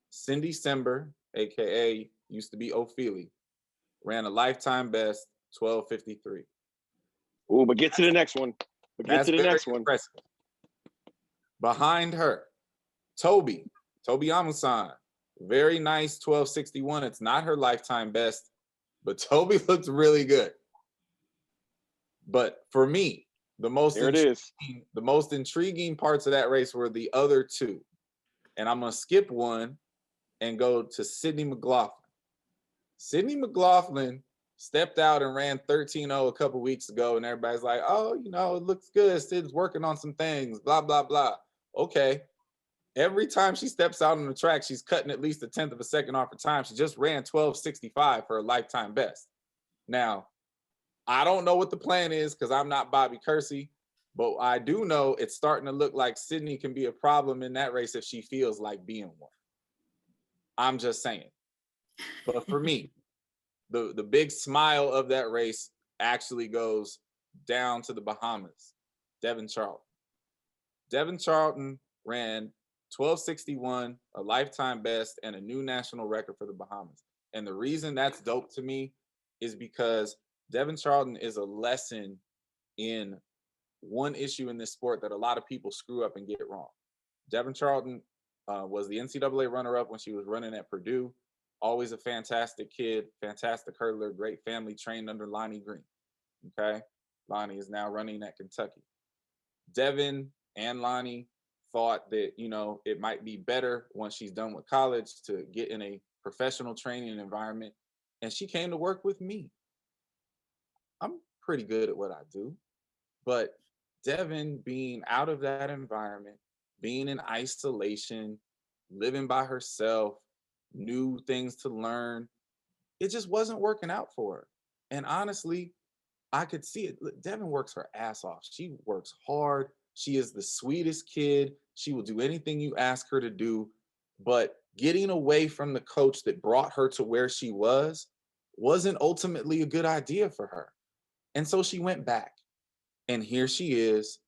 Cindy Sember, aka used to be Ophelia, ran a lifetime best 12:53. Oh, but get to the next one. Impressive. Behind her, Toby Amusan, very nice 12:61. It's not her lifetime best, but Toby looked really good. But for me, the most intriguing parts of that race were the other two. And I'm going to skip one and go to Sydney McLaughlin. Sydney McLaughlin stepped out and ran 13:0 a couple weeks ago, and everybody's like, oh, it looks good. Sid's working on some things, blah, blah, blah. Okay. Every time she steps out on the track, she's cutting at least 1/10 of a second off her time. She just ran 12:65 for her lifetime best. Now, I don't know what the plan is because I'm not Bobby Kersee, but I do know it's starting to look like Sydney can be a problem in that race if she feels like being one. I'm just saying. But for me, the big smile of that race actually goes down to the Bahamas. Devin Charlton ran 12:61, a lifetime best, and a new national record for the Bahamas. And the reason that's dope to me is because Devin Charlton is a lesson in one issue in this sport that a lot of people screw up and get wrong. Devin Charlton was the NCAA runner-up when she was running at Purdue. Always a fantastic kid, fantastic hurdler, great family, trained under Lonnie Green. Okay? Lonnie is now running at Kentucky. Devin and Lonnie thought that, it might be better once she's done with college to get in a professional training environment. And she came to work with me. I'm pretty good at what I do. But Devin being out of that environment, being in isolation, living by herself, new things to learn, it just wasn't working out for her. And honestly, I could see it. Devin works her ass off. She works hard. She is the sweetest kid. She will do anything you ask her to do. But getting away from the coach that brought her to where she wasn't ultimately a good idea for her. And so she went back. And here she is,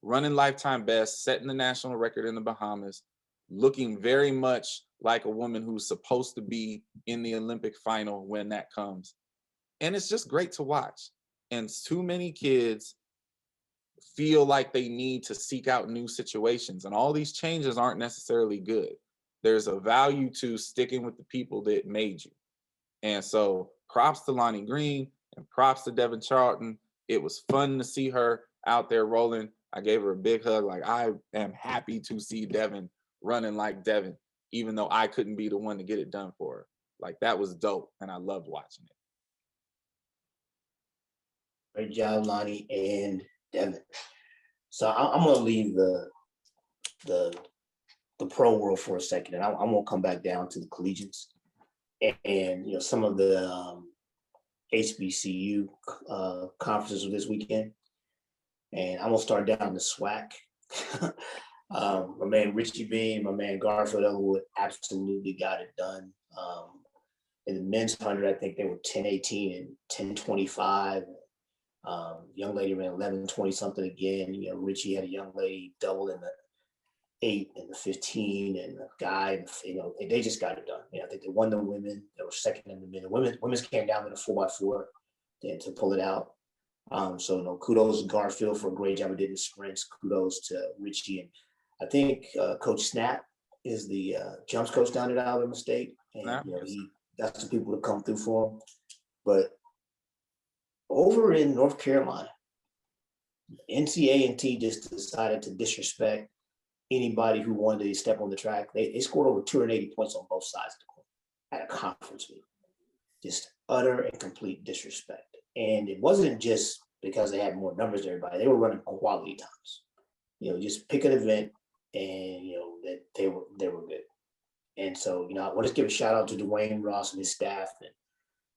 running lifetime best, setting the national record in the Bahamas, looking very much like a woman who's supposed to be in the Olympic final when that comes. And it's just great to watch. And too many kids feel like they need to seek out new situations. And all these changes aren't necessarily good. There's a value to sticking with the people that made you. And so props to Lonnie Green and props to Devin Charlton. It was fun to see her out there rolling. I gave her a big hug. Like, I am happy to see Devin running like Devin, even though I couldn't be the one to get it done for her. Like, that was dope, and I loved watching it. Great job, Lonnie and Devin. So I'm gonna leave the pro world for a second, and I'm gonna come back down to the collegiates and some of the HBCU conferences this weekend, and I'm gonna start down the SWAC. My man Richie Bean, my man Garfield Elwood absolutely got it done. In the men's 100, I think they were 10:18 and 10:25. Young lady ran 11:20 something again. You know, Richie had a young lady double in the 8 and the 15, and the guy, you know, they just got it done. You know, I think they won the women. They were second in the men. The women's came down in a 4x4 to pull it out. So, you know, kudos to Garfield for a great job he did in sprints. Kudos to Richie, and I think Coach Snap is the jumps coach down at Alabama State, and you know, he got some people to come through for him. But over in North Carolina, NCA&T just decided to disrespect anybody who wanted to step on the track. They scored over 280 points on both sides of the court at a conference meeting. Just utter and complete disrespect. And it wasn't just because they had more numbers than everybody. They were running quality times. You know, just pick an event, and you know that they were good. And so, you know, I want to give a shout out to Dwayne Ross and his staff and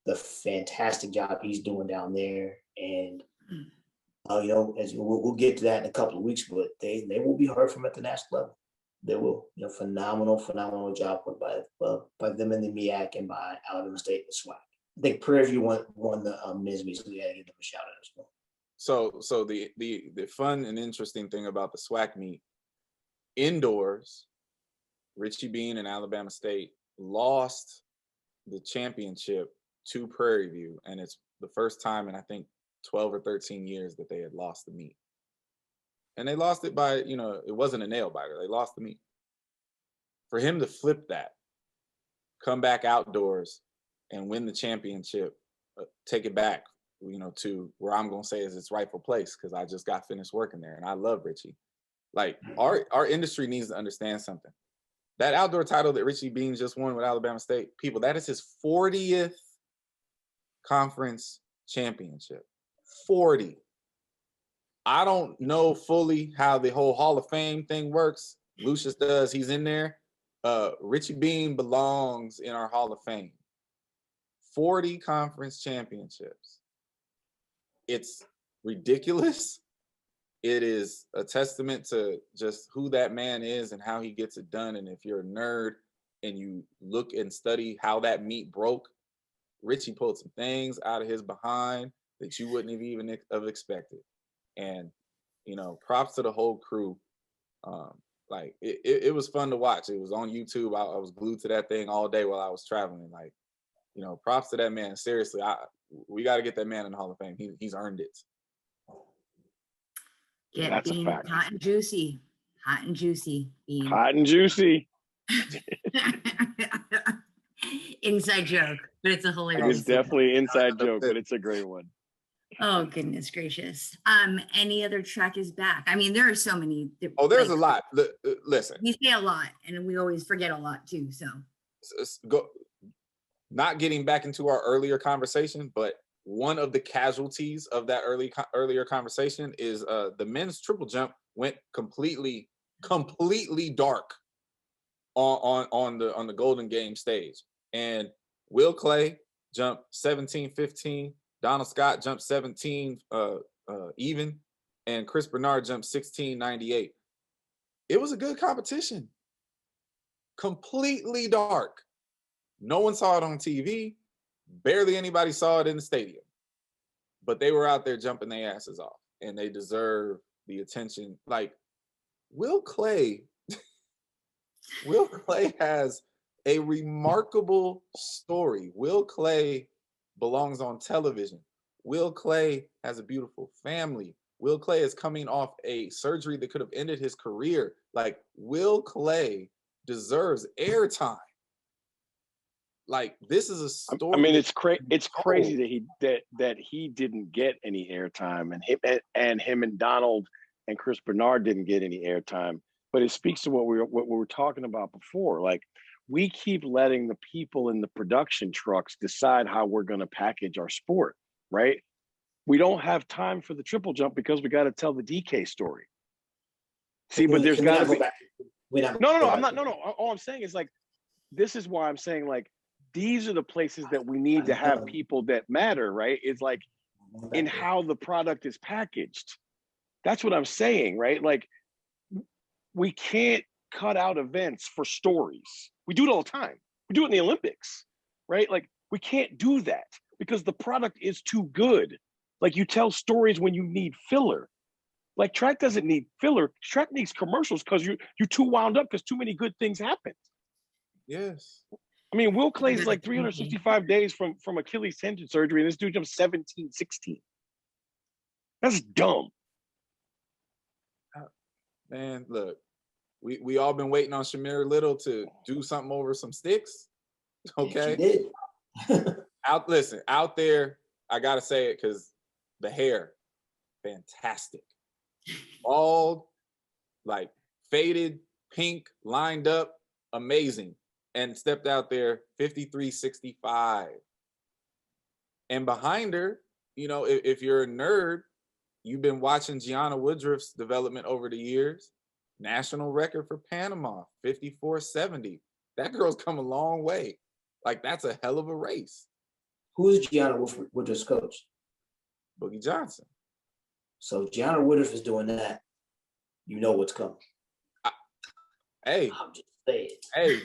the fantastic job he's doing down there. And you know, as we'll get to that in a couple of weeks, but they will be heard from at the national level. They will. You know, phenomenal job by them in the MEAC and by Alabama State and SWAC. I think Prairie View won the Misby, so we got to give them a shout out as well. So the fun and interesting thing about the SWAC meet, indoors, Richie Bean and Alabama State lost the championship to Prairie View, and it's the first time in I think 12 or 13 years that they had lost the meet. And they lost it by, you know, it wasn't a nail biter. They lost the meet. For him to flip that, come back outdoors and win the championship, take it back, you know, to where I'm going to say is its rightful place, because I just got finished working there and I love Richie. Like our industry needs to understand something. That outdoor title that Richie Bean just won with Alabama State, people, that is his 40th conference championship. 40. I don't know fully how the whole Hall of Fame thing works. Lucious does. He's in there. Richie Bean belongs in our Hall of Fame. 40 conference championships. It's ridiculous. It is a testament to just who that man is and how he gets it done. And if you're a nerd and you look and study how that meet broke, Richie pulled some things out of his behind that you wouldn't even have expected. And, you know, props to the whole crew. Like it was fun to watch. It was on YouTube. I was glued to that thing all day while I was traveling. Like, you know, props to that man. Seriously, we got to get that man in the Hall of Fame. He's earned it. Get That's Bean a fact. hot and juicy. Hot and juicy, Bean. Hot and juicy. Inside joke, but it's a It hilarious. is definitely an inside joke, but it's a great one. Oh, goodness gracious. Any other track is back? I mean, there are so many. Oh, there's a lot. Listen. We say a lot, and we always forget a lot too, so. Not getting back into our earlier conversation, but one of the casualties of that earlier conversation is the men's triple jump went completely dark on the Golden Game stage. And Will Clay jumped 17-15, Donald Scott jumped 17 even, and Chris Bernard jumped 16-98. It was a good competition. Completely dark. No one saw it on TV. Barely anybody saw it in the stadium. But they were out there jumping their asses off, and they deserve the attention. Like, Will Clay has a remarkable story. Will Clay belongs on television. Will Clay has a beautiful family. Will Clay is coming off a surgery that could have ended his career. Like, Will Clay deserves airtime. Like, this is a story. I mean, it's crazy that he didn't get any airtime, and him and Donald and Chris Bernard didn't get any airtime. But it speaks to what we were talking about before. Like, we keep letting the people in the production trucks decide how we're going to package our sport, right? We don't have time for the triple jump because we got to tell the DK story. See, but there's got to be. No. I'm not. No. All I'm saying is, like, this is why I'm saying, like, these are the places that we need to have people that matter, right? It's like in how the product is packaged. That's what I'm saying, right? Like, we can't cut out events for stories. We do it all the time. We do it in the Olympics, right? Like, we can't do that because the product is too good. Like, you tell stories when you need filler. Like, track doesn't need filler. Track needs commercials because you're too wound up because too many good things happen. Yes. I mean, Will Clay's like 365 days from Achilles tendon surgery, and this dude jumps 17, 16. That's dumb. Man, look, we all been waiting on Shamir Little to do something over some sticks. Okay. She did. Out there, I gotta say it because the hair, fantastic. Bald, like faded, pink, lined up, amazing. And stepped out there 53.65. And behind her, you know, if you're a nerd, you've been watching Gianna Woodruff's development over the years. National record for Panama, 54.70. That girl's come a long way. Like, that's a hell of a race. Who's Gianna Woodruff's coach? Boogie Johnson. So Gianna Woodruff is doing that. You know what's coming. Hey. I'm just saying. Hey.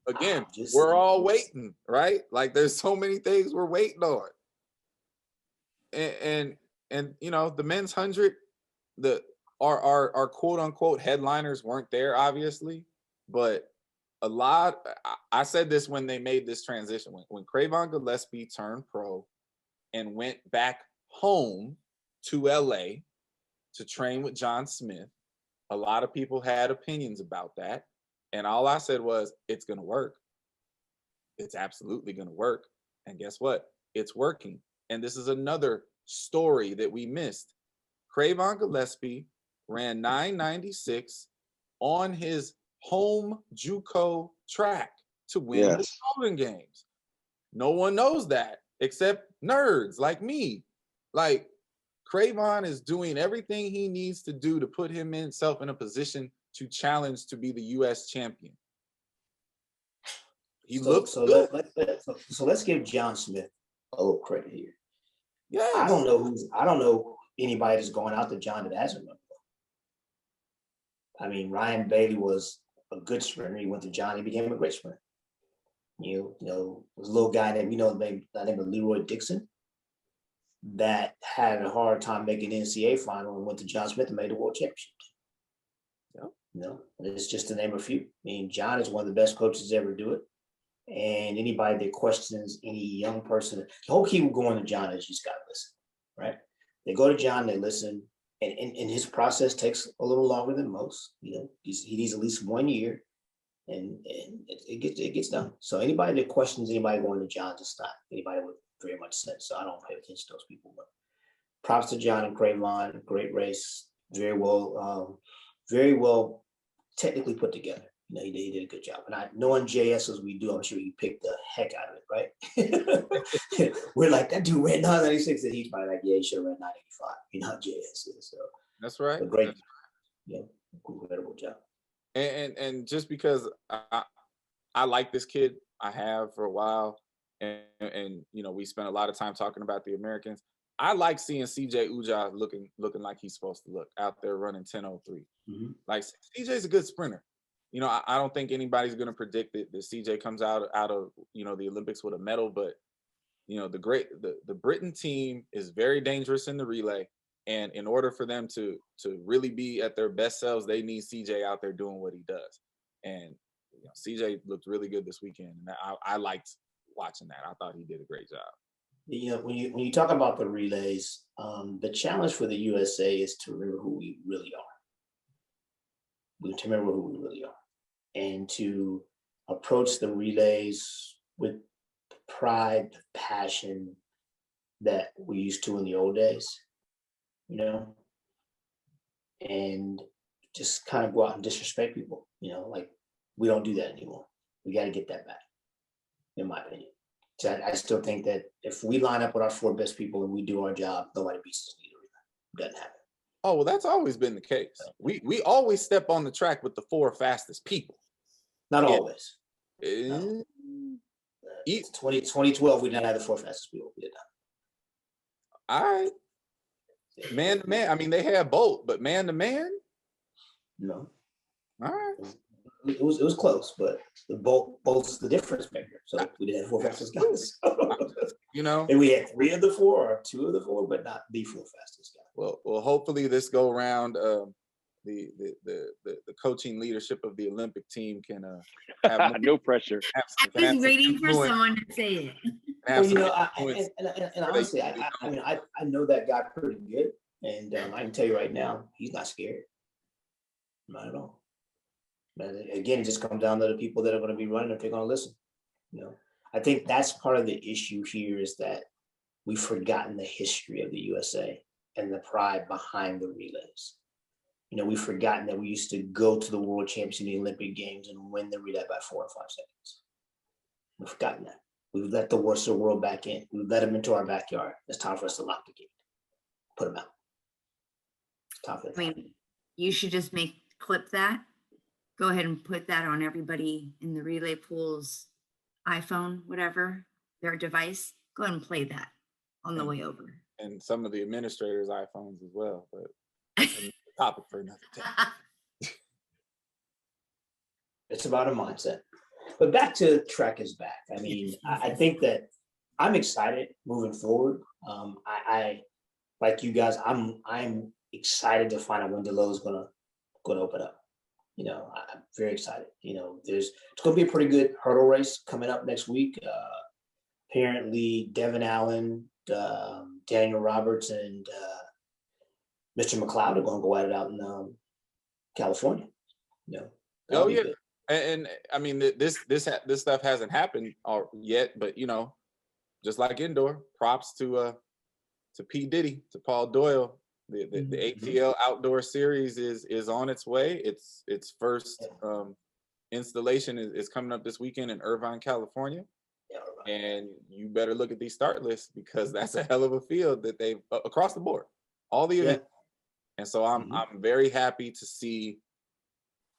Again, we're all waiting, right? Like, there's so many things we're waiting on. And you know, the men's 100, our quote unquote headliners weren't there, obviously, but a lot. I said this when they made this transition, when Cravon Gillespie turned pro and went back home to LA to train with John Smith. A lot of people had opinions about that. And all I said was, it's going to work. It's absolutely going to work. And guess what? It's working. And this is another story that we missed. Cravon Gillespie ran 996 on his home JUCO track to win the Golden Games. No one knows that except nerds like me. Like, Cravon is doing everything he needs to do to put himself in a position to challenge to be the U.S. champion. He looks good. So let's give John Smith a little credit here. Yes. I don't know anybody that's going out to John that hasn't run. I mean, Ryan Bailey was a good sprinter. He went to John. He became a great sprinter. You know, there's a little guy that we know named Leroy Dixon that had a hard time making the NCAA final and went to John Smith and made the world championship. Yep. You know, it's just to name a few. I mean, John is one of the best coaches to ever do it. And anybody that questions any young person, the whole key with going to John is you just got to listen, right? They go to John, they listen, and his process takes a little longer than most. You know, he needs at least 1 year, and it gets done. So anybody that questions anybody going to John, just not anybody with very much sense. So I don't pay attention to those people. But props to John and Cravon, great race, very well technically put together. You know, he did a good job. And knowing JS as we do, I'm sure he picked the heck out of it, right? We're like, that dude ran 996, and he's probably like, yeah, he should have ran 985. You know how JS is. So that's right. Great, yeah, incredible job. And just because I like this kid, I have for a while, and you know, we spent a lot of time talking about the Americans. I like seeing CJ Uja looking like he's supposed to look out there running 10:03. Mm-hmm. Like, CJ's a good sprinter. You know, I don't think anybody's going to predict that CJ comes out of, you know, the Olympics with a medal, but, you know, the Britain team is very dangerous in the relay. And in order for them to really be at their best selves, they need CJ out there doing what he does. And, you know, CJ looked really good this weekend. And I liked watching that. I thought he did a great job. You know, when you talk about the relays, the challenge for the USA is to remember who we really are. To remember who we really are, and to approach the relays with the pride, the passion that we used to in the old days, you know, and just kind of go out and disrespect people, you know, like we don't do that anymore. We got to get that back, in my opinion. So I still think that if we line up with our 4 best people and we do our job, nobody beats us in the arena. Doesn't happen. Oh, well, that's always been the case. We always step on the track with the 4 fastest people. Not always. No. 2012, we didn't have the fourth fastest speed. We did not. All right. Man to man. I mean, they had Bolt, but man to man? No. All right. It was close, but the Bolt's the difference maker. So we didn't have four fastest guys. You know, and we had 3 of the 4 or 2 of the 4, but not the 4 fastest guy. Well, hopefully this go round, the coaching leadership of the Olympic team can have no pressure. I was waiting for someone to say it. Well, you know, and honestly, I know that guy pretty good, and I can tell you right now, he's not scared, not at all. But again, it just comes down to the people that are going to be running if they're going to listen. You know, I think that's part of the issue here is that we've forgotten the history of the USA and the pride behind the relays. You know, we've forgotten that we used to go to the World Championship, the Olympic Games, and win the relay by 4 or 5 seconds. We've forgotten that. We've let the worst of the world back in. We've let them into our backyard. It's time for us to lock the gate. Put them out. I mean, you should just clip that. Go ahead and put that on everybody in the relay pool's iPhone, whatever, their device. Go ahead and play that on the way over. And some of the administrators' iPhones as well, but that's a topic for another day. It's about a mindset. But back to track is back. I mean, I think that I'm excited moving forward. I like you guys. I'm excited to find out when Delow is gonna open up. You know, I'm very excited. You know, it's going to be a pretty good hurdle race coming up next week. Apparently, Devin Allen, Daniel Roberts, and Mr. McLeod are going to go at it out in California. You know. Oh yeah, and I mean this stuff hasn't happened yet, but you know, just like indoor, props to P. Diddy, to Paul Doyle. The ATL Outdoor Series is on its way. Its first installation is coming up this weekend in Irvine, California. And you better look at these start lists because that's a hell of a field that they've across the board, all the events. And so I'm very happy to see,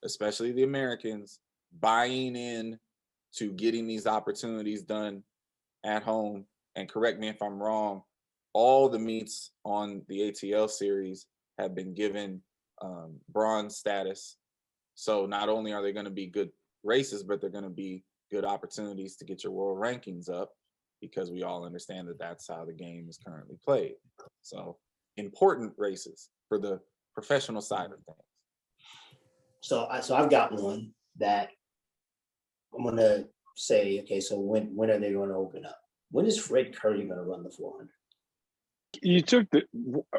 especially the Americans, buying in to getting these opportunities done at home. And correct me if I'm wrong, all the meets on the ATL series have been given bronze status. So not only are they going to be good races, but they're going to be good opportunities to get your world rankings up because we all understand that that's how the game is currently played. So important races for the professional side of things. So I've got one that I'm going to say, okay, so when are they going to open up? When is Fred Curley going to run the 400? You took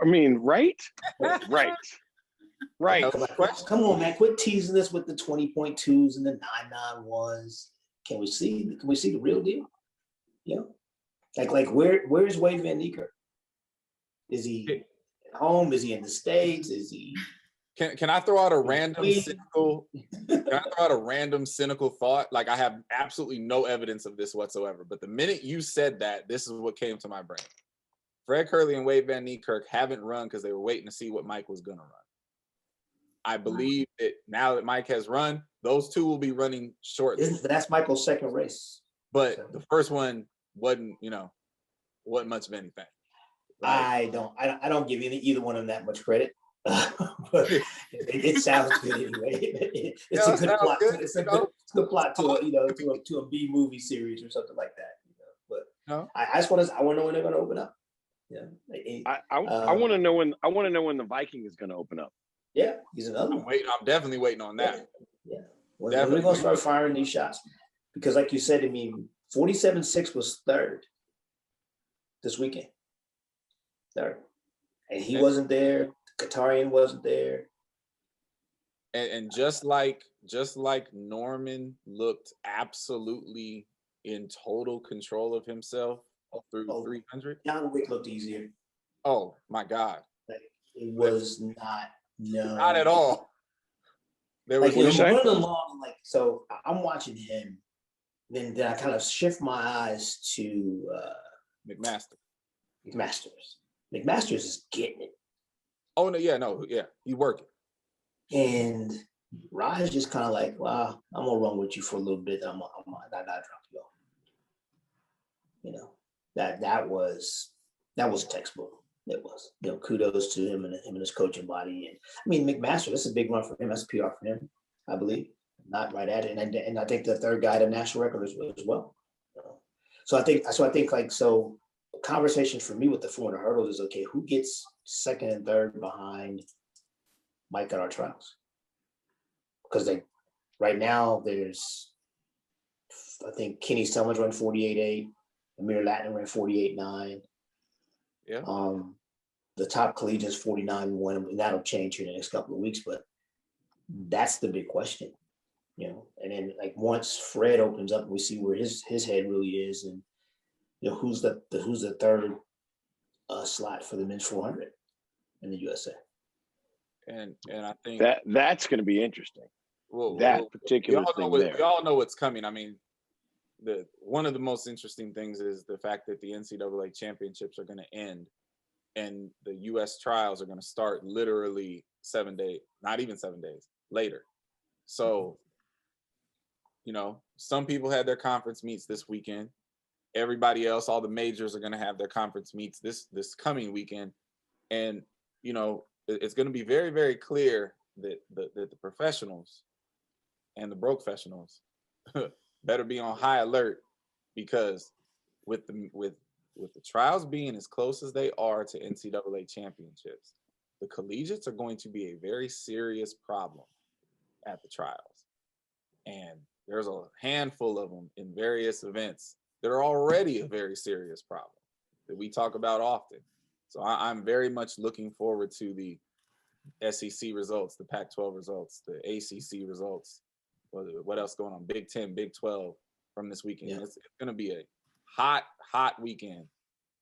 right? Right. Come on, man. Quit teasing us with the 20.2s and the 991s. Can we see the real deal? You know? Like where's Wade Van Niekerk? Is he at home? Is he in the States? Is he Can I throw out a random cynical thought? Like I have absolutely no evidence of this whatsoever. But the minute you said that, this is what came to my brain. Fred Curley and Wade Van Niekerk haven't run because they were waiting to see what Mike was going to run. I believe that now that Mike has run, those two will be running shortly. That's Michael's second race. But the first one wasn't much of anything. Right? I don't give either one of them that much credit. But it sounds good anyway. It's a good plot. It's a good plot to a B movie series or something like that. You know? But I want to know when they're going to open up. Yeah, I want to know when the Viking is going to open up. Yeah, he's another one. I'm definitely waiting on that. Yeah. When are we going to start firing these shots? Because like you said, I mean, 47.6 was third this weekend. Third. And he wasn't there. Qatarian wasn't there. And just like Norman looked absolutely in total control of himself through 300. John Wick looked easier. Oh my God. Like, it was not at all. There was running along, like, so I'm watching him. Then I kind of shift my eyes to McMasters. McMasters is getting it. Oh no, yeah, he's working. And Raj just kind of like, wow, I'm gonna run with you for a little bit. I gotta drop you off. You know, that was textbook. It was, kudos to him and his coaching body. And I mean, McMaster, that's a big run for him. That's PR for him, I believe. Not right at it. And I think the third guy to national record as well. So I think conversation for me with the 400 hurdles is, okay, who gets second and third behind Mike at our trials? Because right now there's, I think Kenny Summers run 48.8, Amir Latin ran 48.9. Yeah. The top collegiates 49.1, and that'll change here in the next couple of weeks, but that's the big question, And then once Fred opens up, we see where his head really is, and who's the third slot for the men's 400 in the USA. And I think that's going to be interesting. Well, particular thing there. We all know what's coming. I mean, one of the most interesting things is the fact that the NCAA championships are going to end, and the U.S. trials are going to start literally 7 days, not even 7 days later. So, some people had their conference meets this weekend. Everybody else, all the majors are going to have their conference meets this coming weekend, and it's going to be very, very clear that the professionals and the broke professionals better be on high alert, because with the trials being as close as they are to NCAA championships, the collegiates are going to be a very serious problem at the trials. And there's a handful of them in various events that are already a very serious problem that we talk about often. So I'm very much looking forward to the SEC results, the Pac-12 results, the ACC results. What else going on? Big 10, Big 12 from this weekend. Yeah. It's going to be a hot weekend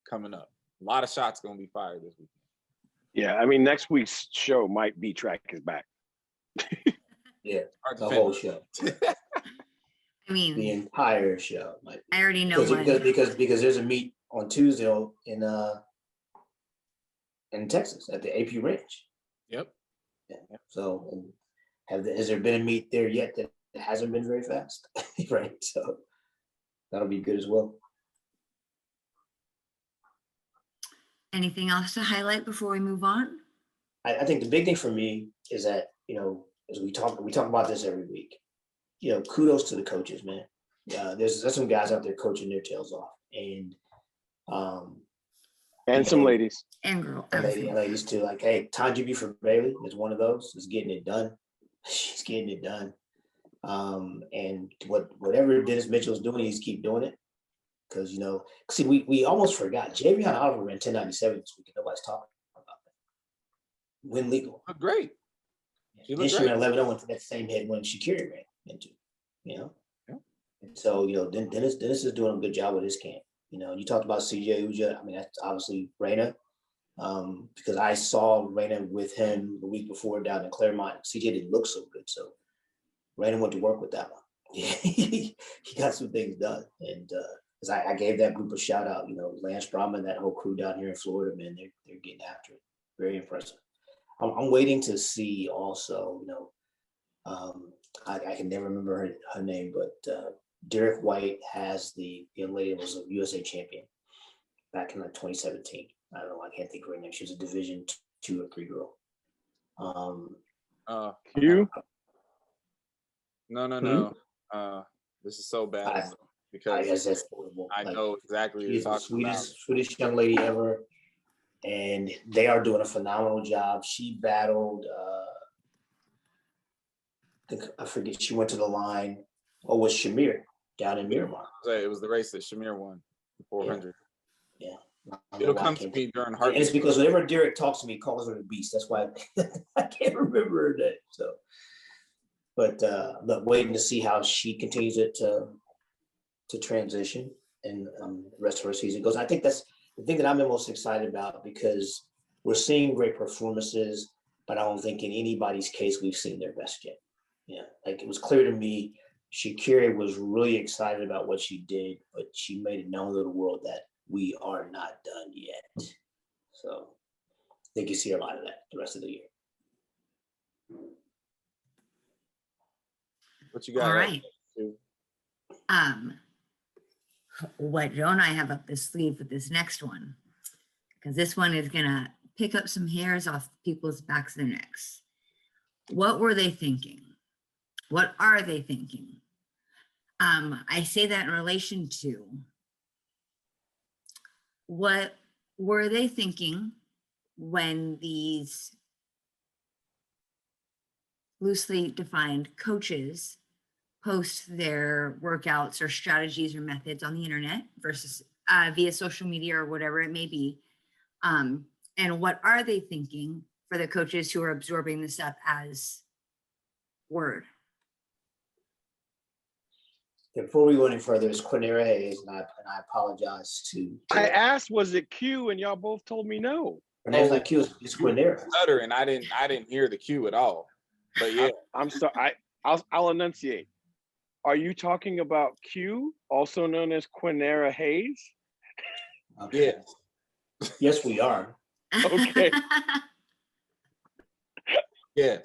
coming up. A lot of shots going to be fired this weekend. Yeah, I mean, next week's show might be Track is Back. Yeah, the whole show. I mean, the entire show. I already know because there's a meet on Tuesday in Texas at the AP Ranch. Yep. Yeah. So, has there been a meet there yet that hasn't been very fast? Right. So that'll be good as well. Anything else to highlight before we move on? I think the big thing for me is that, as we talk about this every week, kudos to the coaches, man. There's some guys out there coaching their tails off, and some ladies and ladies too. Like, hey, Tanjibi for Bailey is one of those. Is getting it done. She's getting it done. And whatever Dennis Mitchell's doing, he's keep doing it. Because see, we almost forgot Javion Oliver ran 1097 this week, and nobody's talking about that. Win legal. Looked great. She ran 11-0 into that same headwind Shakiri ran into. Yeah. And so Dennis is doing a good job with his camp. You talked about CJ Uja. I mean, that's obviously Raina, because I saw Raina with him the week before down in Claremont. CJ didn't look so good, so Raina went to work with that one. He got some things done, and I gave that group a shout out. Lance Brahman, that whole crew down here in Florida, man, they're getting after it. Very impressive. I'm waiting to see also. I can never remember her name, but Derek White has the young lady that was a USA champion back in 2017. I don't know. I can't think of her name. She was a Division 2 or 3 girl. Q? No. This is so bad because that's horrible. I know exactly what you're talking about. Sweetest young lady ever, and they are doing a phenomenal job. She battled. I forget. She went to the line. Was Shamir down in Miramar? It was the race that Shamir won, the 400. Yeah. It'll come to me during heart. And it's because whenever Derek talks to me, he calls her the beast. That's why I can't remember her name. So, but waiting to see how she continues it to transition and the rest of her season goes. I think that's the thing that I'm the most excited about, because we're seeing great performances, but I don't think in anybody's case we've seen their best yet. Yeah, like it was clear to me, Shakira was really excited about what she did, but she made it known to the world that we are not done yet. So I think you see a lot of that the rest of the year. What you got? All right. what don't I have up the sleeve with this next one? Because this one is gonna pick up some hairs off people's backs of their necks. What were they thinking? What are they thinking? I say that in relation to what were they thinking when these loosely defined coaches post their workouts or strategies or methods on the internet versus via social media or whatever it may be. And what are they thinking for the coaches who are absorbing this up as word? Before we go any further, it's Quinera Hayes, and I apologize to. I asked, was it Q, and y'all both told me no. Her name's not Q, it's Quinera. Stutter, and I didn't hear the Q at all. But yeah, I'm sorry. I'll enunciate. Are you talking about Q, also known as Quinera Hayes? Okay. yeah, Yes, we are. Okay. yeah.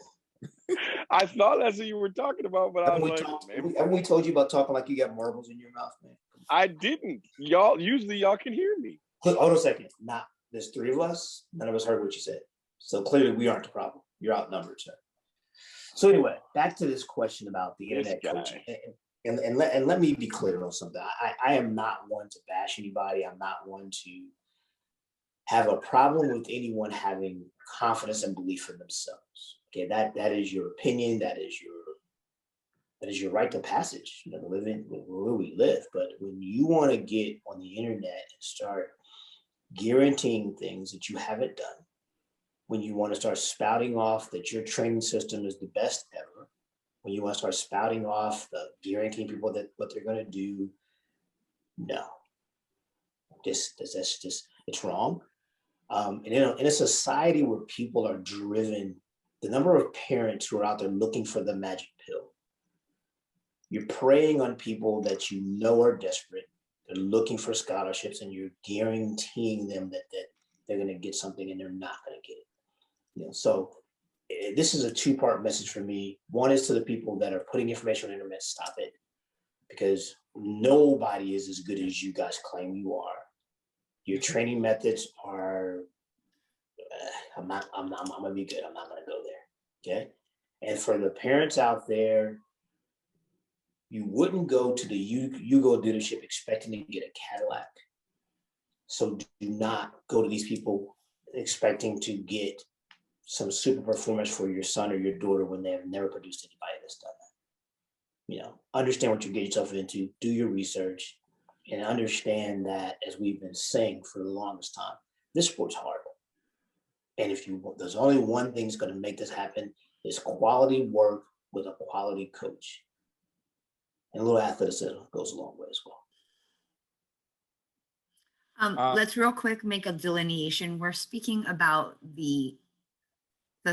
I thought that's what you were talking about, but I was like, Haven't we told you about talking like you got marbles in your mouth, man? I didn't. Usually y'all can hear me. Hold on a second. There's three of us. None of us heard what you said. So clearly we aren't the problem. You're outnumbered, sir. So anyway, back to this question about the internet coaching. And let me be clear on something. I am not one to bash anybody. I'm not one to have a problem with anyone having confidence and belief in themselves. Okay, that is your opinion. That is your right to passage. You know, living where we live. But when you want to get on the internet and start guaranteeing things that you haven't done, when you want to start spouting off that your training system is the best ever, when you want to start spouting off guaranteeing people that what they're going to do, no, that's just it's wrong. And in a society where people are driven, the number of parents who are out there looking for the magic pill, you're preying on people that you know are desperate. They're looking for scholarships, and you're guaranteeing them that they're going to get something, and they're not going to get it. You know, so this is a two-part message for me. One is to the people that are putting information on the internet, stop it, because nobody is as good as you guys claim you are. Your training methods are, I'm gonna be good. I'm not gonna go there. Okay. And for the parents out there, you wouldn't go to the Yugo dealership expecting to get a Cadillac. So do not go to these people expecting to get some super performance for your son or your daughter when they have never produced anybody that's done that. You know, understand what you get yourself into, do your research, and understand that, as we've been saying for the longest time, this sport's hard. And there's only one thing that's going to make this happen, is quality work with a quality coach. And a little athleticism goes a long way as well. Let's real quick make a delineation. We're speaking about the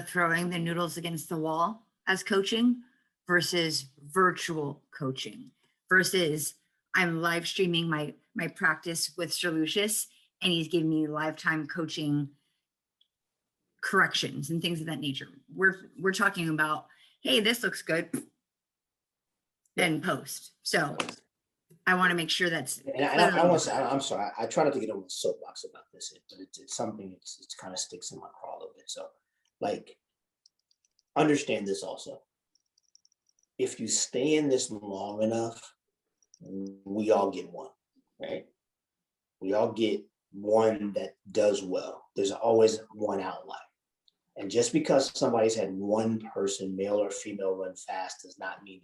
throwing the noodles against the wall as coaching versus virtual coaching versus I'm live streaming my practice with Sir Lucious, and he's giving me lifetime coaching corrections and things of that nature. We're talking about, hey, this looks good, then post. So I want to make sure that's. And I want to say, I'm sorry, I try not to get on the soapbox about this, but it's something it's kind of sticks in my craw a little bit. So, like, understand this also. If you stay in this long enough, we all get one, right? We all get one that does well. There's always one outlier. And just because somebody's had one person, male or female, run fast does not mean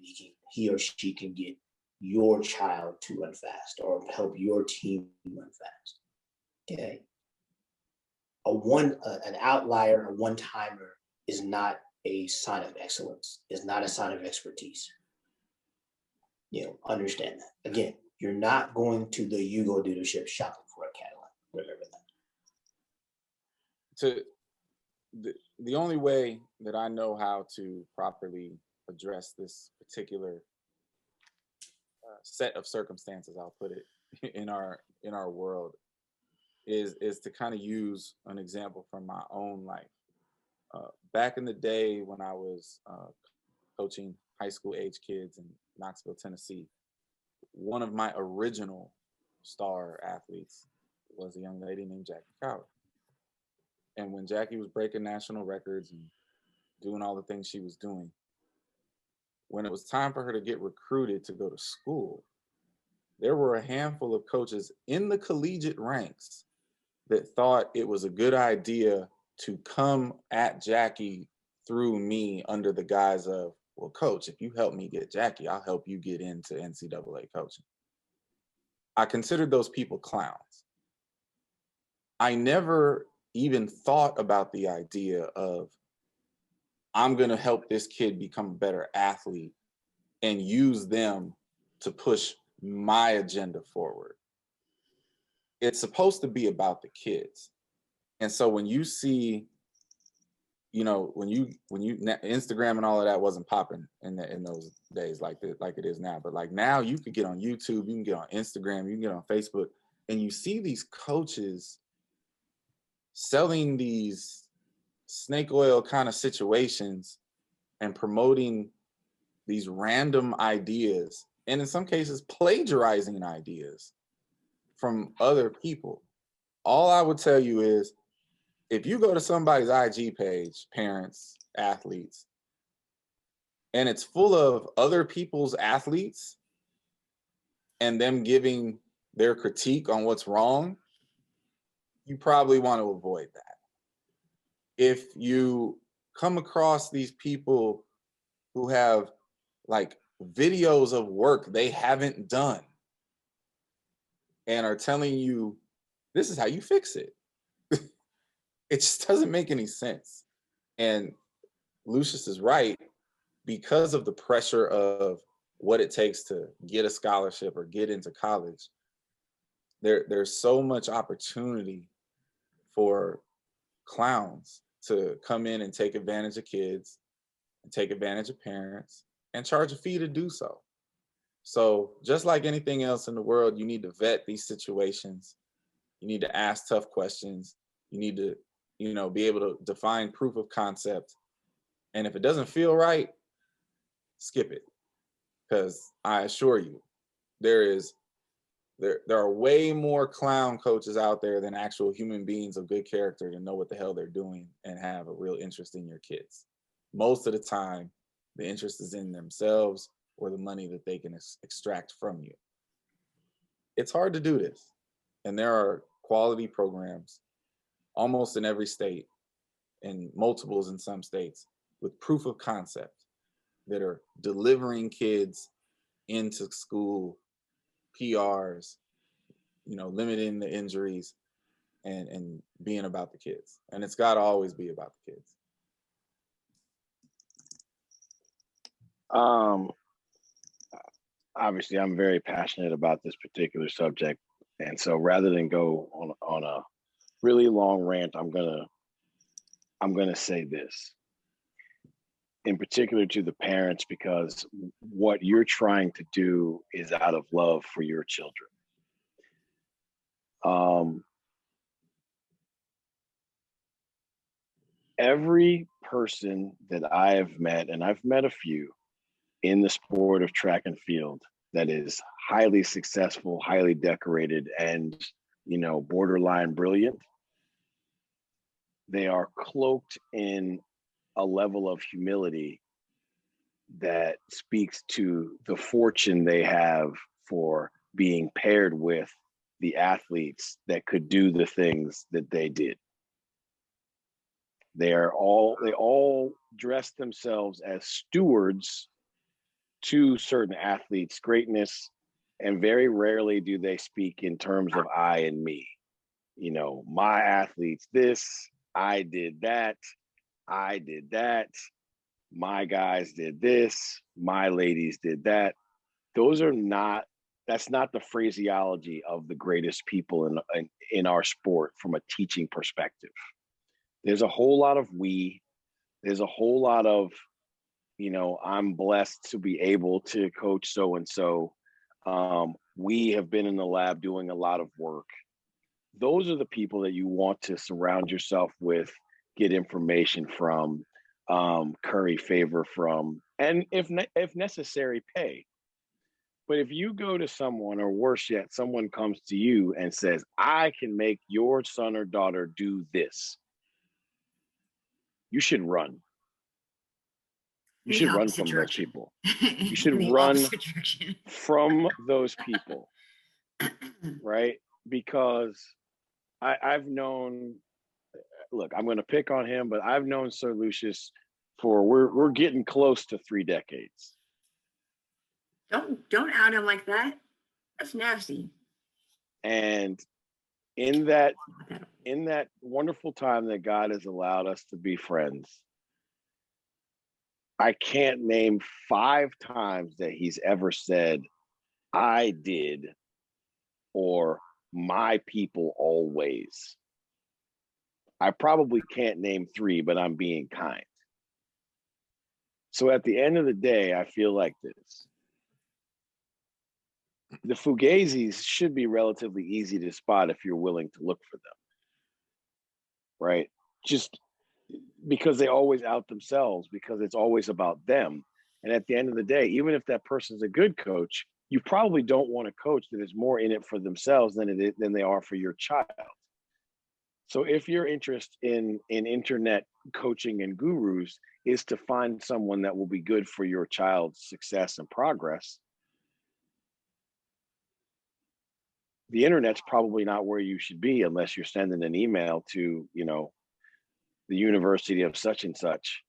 he or she can get your child to run fast or help your team run fast. Okay. An outlier, a one-timer is not a sign of excellence, is not a sign of expertise. You know, understand that. Again, you're not going to the Yugo dealership shopping for a Cadillac. Remember that. The only way that I know how to properly address this particular set of circumstances, I'll put it, in our world, is to kind of use an example from my own life. Back in the day when I was coaching high school age kids in Knoxville, Tennessee, one of my original star athletes was a young lady named Jackie Coward. And when Jackie was breaking national records and doing all the things she was doing, when it was time for her to get recruited to go to school, there were a handful of coaches in the collegiate ranks that thought it was a good idea to come at Jackie through me under the guise of, well, coach, if you help me get Jackie, I'll help you get into NCAA coaching. I considered those people clowns. I never even thought about the idea of, I'm going to help this kid become a better athlete and use them to push my agenda forward. It's supposed to be about the kids. And so when you see, you know, when you Instagram and all of that wasn't popping in those days like it is now, but like now you could get on YouTube, you can get on Instagram, you can get on Facebook, and you see these coaches selling these snake oil kind of situations and promoting these random ideas, and in some cases plagiarizing ideas from other people. All I would tell you is, if you go to somebody's IG page, parents, athletes, and it's full of other people's athletes and them giving their critique on what's wrong, you probably want to avoid that. If you come across these people who have like videos of work they haven't done and are telling you, this is how you fix it, it just doesn't make any sense. And Lucious is right, because of the pressure of what it takes to get a scholarship or get into college, there's so much opportunity for clowns to come in and take advantage of kids and take advantage of parents and charge a fee to do so. So just like anything else in the world, you need to vet these situations. You need to ask tough questions. You need to, you know, be able to define proof of concept. And if it doesn't feel right, skip it. Because I assure you, there are way more clown coaches out there than actual human beings of good character to know what the hell they're doing and have a real interest in your kids. Most of the time, the interest is in themselves or the money that they can extract from you. It's hard to do this. And there are quality programs almost in every state and multiples in some states with proof of concept that are delivering kids into school, PRs, you know, limiting the injuries and being about the kids. And it's got to always be about the kids. Obviously, I'm very passionate about this particular subject. And so rather than go on a really long rant, I'm gonna say this in particular to the parents, because what you're trying to do is out of love for your children. Every person that I have met, and I've met a few in the sport of track and field, that is highly successful, highly decorated, and, you know, borderline brilliant, they are cloaked in a level of humility that speaks to the fortune they have for being paired with the athletes that could do the things that they did. They all dress themselves as stewards to certain athletes' greatness, and very rarely do they speak in terms of I and me. You know, my athletes this, I did that, my guys did this, my ladies did that. That's not the phraseology of the greatest people in our sport from a teaching perspective. There's a whole lot of we, there's a whole lot of, you know, I'm blessed to be able to coach so-and-so. We have been in the lab doing a lot of work. Those are the people that you want to surround yourself with, get information from, curry favor from, and if necessary, pay. But if you go to someone, or worse yet, someone comes to you and says, I can make your son or daughter do this, you should run. You should run from those people. You should run from those people, right? Because I've known, look, I'm going to pick on him, but I've known Sir Lucious for, we're getting close to 3 decades. Don't out him like that. That's nasty. And in that wonderful time that God has allowed us to be friends, I can't name 5 times that he's ever said, I did, or my people always. I probably can't name 3, but I'm being kind. So at the end of the day, I feel like this. The Fugazis should be relatively easy to spot if you're willing to look for them, right? Just because they always out themselves, because it's always about them. And at the end of the day, even if that person's a good coach, you probably don't want a coach that is more in it for themselves than they are for your child. So if your interest in internet coaching and gurus is to find someone that will be good for your child's success and progress, the internet's probably not where you should be unless you're sending an email to, the University of such and such.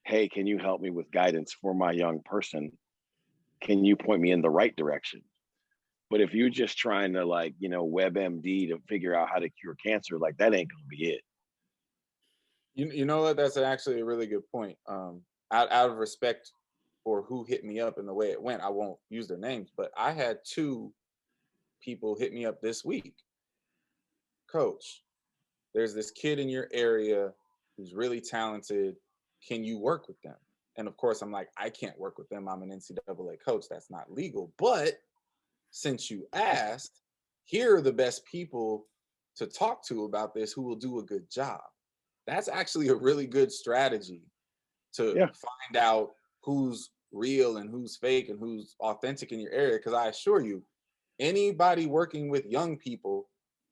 Hey, can you help me with guidance for my young person? Can you point me in the right direction? But if you're just trying to WebMD to figure out how to cure cancer, that ain't gonna be it. You know what? That's actually a really good point. Out of respect for who hit me up and the way it went, I won't use their names, but I had 2 people hit me up this week. Coach, there's this kid in your area who's really talented. Can you work with them? And of course, I'm like, I can't work with them. I'm an NCAA coach. That's not legal. But since you asked, here are the best people to talk to about this who will do a good job. That's actually a really good strategy to find out who's real and who's fake and who's authentic in your area. Because I assure you, anybody working with young people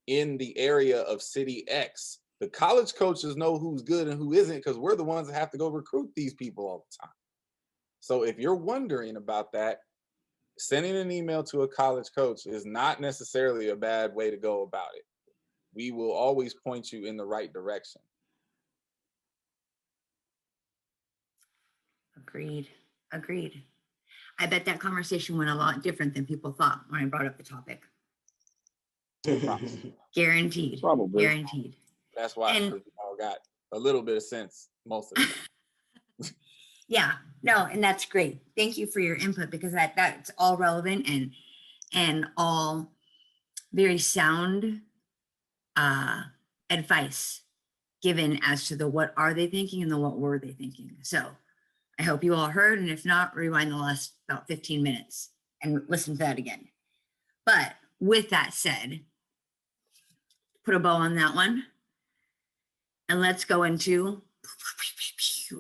in the area of City X, the college coaches know who's good and who isn't, because we're the ones that have to go recruit these people all the time. So if you're wondering about that, sending an email to a college coach is not necessarily a bad way to go about it. We will always point you in the right direction. Agreed. I bet that conversation went a lot different than people thought when I brought up the topic. Guaranteed. Probably. Guaranteed. That's why we all got a little bit of sense most of the time. Yeah, no, and that's great. Thank you for your input, because that's all relevant and all very sound advice given as to the what are they thinking and the what were they thinking. So I hope you all heard, and if not, rewind the last about 15 minutes and listen to that again. But with that said, put a bow on that one, and let's go into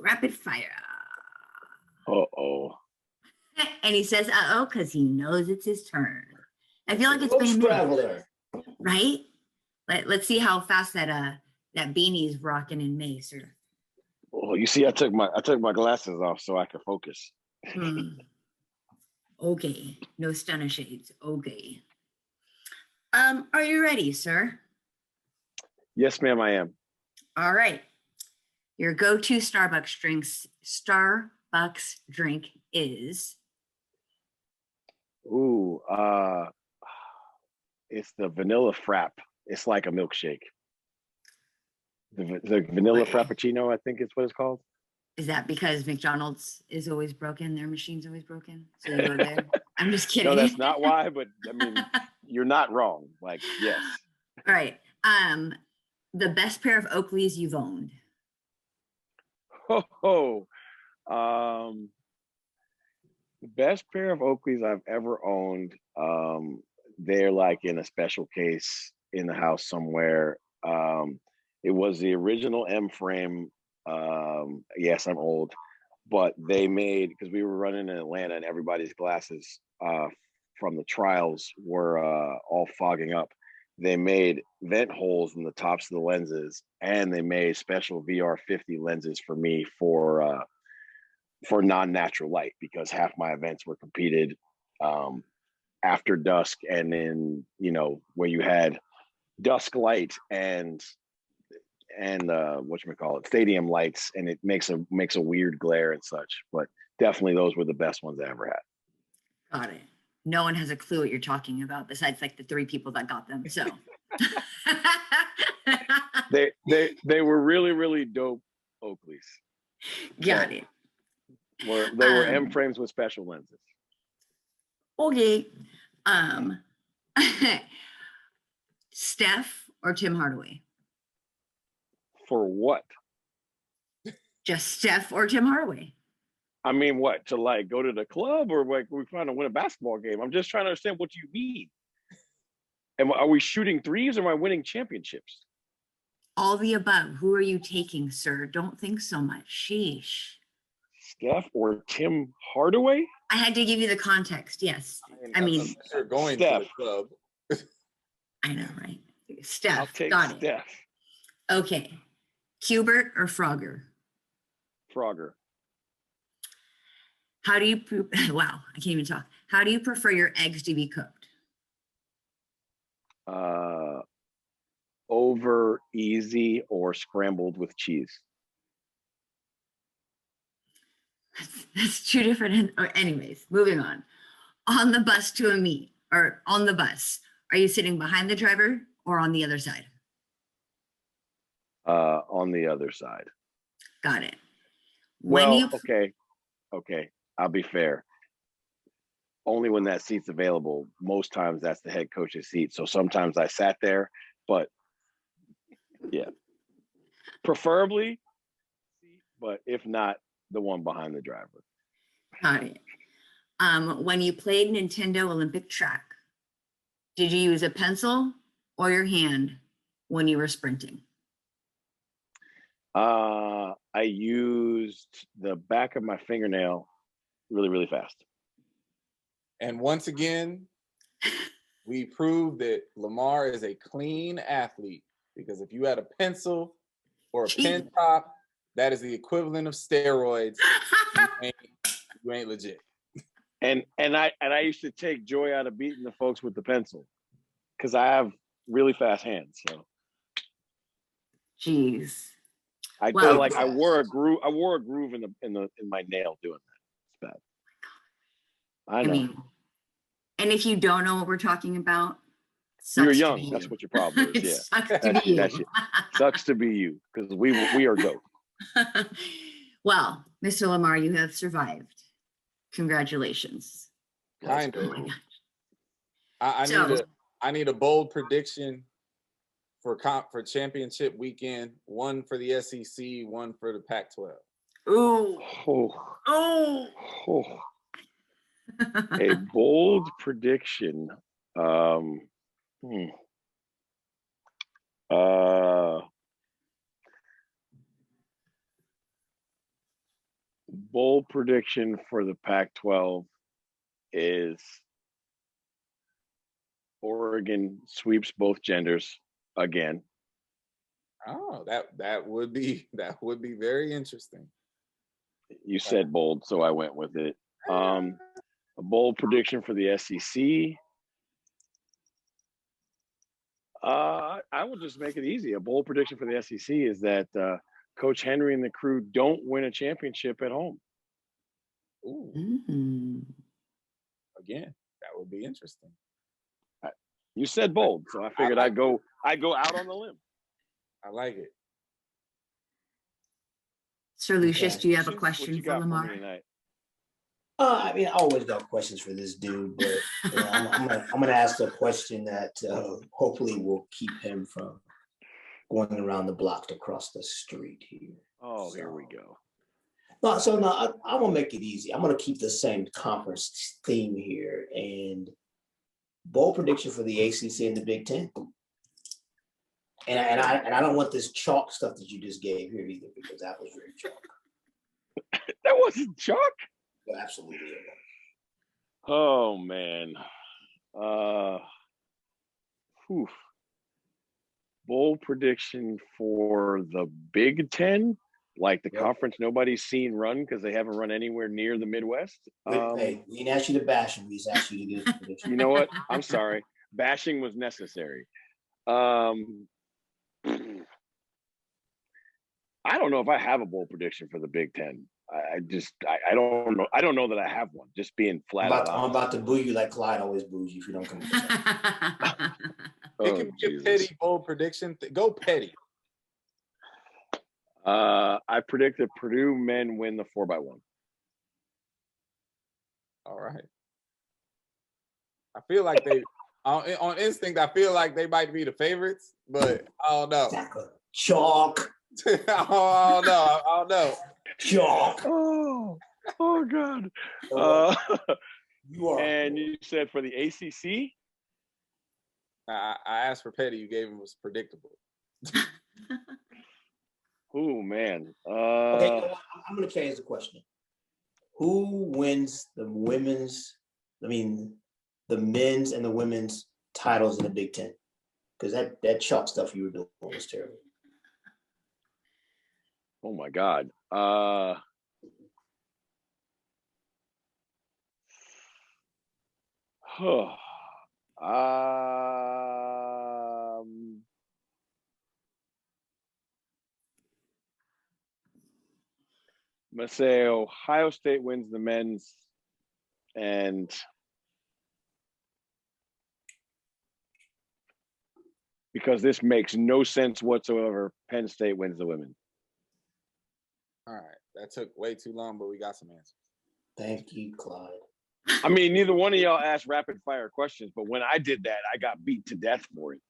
rapid fire. Uh-oh. And he says, uh-oh, because he knows it's his turn. I feel like it's been a minute, traveler. right? Let's see how fast that beanie's rocking in May, sir. Oh, you see, I took my glasses off so I could focus. Okay, no stunner shades. Okay. Are you ready, sir? Yes, ma'am, I am. All right. Your go-to Starbucks drink is? Ooh, it's the vanilla frap. It's like a milkshake. The vanilla frappuccino, I think is what it's called. Is that because McDonald's is always broken? Their machine's always broken? So you go there? I'm just kidding. No, that's not why, but I mean, you're not wrong. Yes. All right. The best pair of Oakleys you've owned? The best pair of Oakleys I've ever owned, they're in a special case in the house somewhere. It was the original M frame. Yes, I'm old, but they made, because we were running in Atlanta and everybody's glasses the trials were all fogging up, they made vent holes in the tops of the lenses, and they made special VR 50 lenses for me for non-natural light, because half my events were competed after dusk, and then where you had dusk light and whatchamacallit, stadium lights, and it makes a weird glare and such. But definitely those were the best ones I ever had. Got it. No one has a clue what you're talking about besides like the 3 people that got them. So they were really, really dope Oakleys. got it. They were M frames with special lenses. Okay. Steph or Tim Hardaway? For what? Just Steph or Tim Hardaway? I mean, what, to like go to the club, or like we're trying to win a basketball game? I'm just trying to understand what you mean. Are we shooting threes, or am I winning championships? All the above. Who are you taking, sir? Don't think so much. Sheesh. Steph or Tim Hardaway? I had to give you the context. Yes. I mean, you're going Steph. to the club. I know, right? Steph. I'll take Got it. Steph. Okay. Cubert or Frogger? Frogger. How do you, wow, I can't even talk. How do you prefer your eggs to be cooked? Over easy or scrambled with cheese. That's 2 different, anyways, moving on. On the bus to a meet, or on the bus, are you sitting behind the driver or on the other side? On the other side. Got it. Okay. I'll be fair. Only when that seat's available. Most times that's the head coach's seat. So sometimes I sat there, but yeah, preferably, but if not, the one behind the driver. Got it. When you played Nintendo Olympic track, did you use a pencil or your hand when you were sprinting? I used the back of my fingernail really, really fast. And once again, we proved that Lamar is a clean athlete, because if you had a pencil or a pen top, that is the equivalent of steroids. You ain't legit. And I used to take joy out of beating the folks with the pencil, because I have really fast hands. So, jeez. I wore a groove in my nail doing that. It's bad. I know. mean, and if you don't know what we're talking about, you're young. That's what your problem is. Yeah. Sucks to be you. Sucks to be you, because we are dope. Well, Mr. Lamar, you have survived. Congratulations. Kind of. Oh my gosh. I need a bold prediction for championship weekend. One for the SEC, one for the Pac-12. Ooh. Oh. A bold prediction. Bold prediction for the Pac-12 is Oregon sweeps both genders again. Oh, that would be very interesting. You said bold, so I went with it. A bold prediction for the SEC. I will just make it easy. A bold prediction for the SEC is that Coach Henry and the crew don't win a championship at home. Ooh. Mm-hmm. Again, that would be interesting. You said bold, so I figured I'd go out on the limb. I like it. Sir Lucious, do you have a question for Lamar? I mean, I always got questions for this dude, but I'm gonna ask a question that hopefully will keep him from going around the block to cross the street here. Oh, here we go. I'm gonna make it easy. I'm gonna keep the same conference theme here, and bold prediction for the ACC and the Big Ten. And I don't want this chalk stuff that you just gave here either, because that was very chalk. That wasn't chalk. Well, absolutely. Oh man. Whew. Bowl prediction for the Big Ten, like the conference nobody's seen run because they haven't run anywhere near the Midwest. Hey, we didn't ask you to bash him. We just asked you to give us a prediction. You know what? I'm sorry. Bashing was necessary. I don't know if I have a bowl prediction for the Big Ten. I don't know. I don't know that I have one. Just being flat out. I'm about to boo you like Clyde always boos you if you don't come. It can be a petty bowl prediction. Go petty. I predict that Purdue men win the 4x1. All right. I feel like they on instinct. I feel like they might be the favorites, but I don't know. Exactly. Chalk. I don't know. Chalk. Oh God. You are. And you said for the ACC? I asked for petty. You gave him was predictable. Oh man. Okay, you know what? I'm going to change the question. Who wins the men's and the women's titles in the Big Ten? Because that chalk stuff you were doing was terrible. Oh my God. I'm gonna say Ohio State wins the men's, and because this makes no sense whatsoever, Penn State wins the women. All right, that took way too long, but we got some answers. Thank you, Clyde. I mean, neither one of y'all asked rapid fire questions, but when I did that, I got beat to death for it.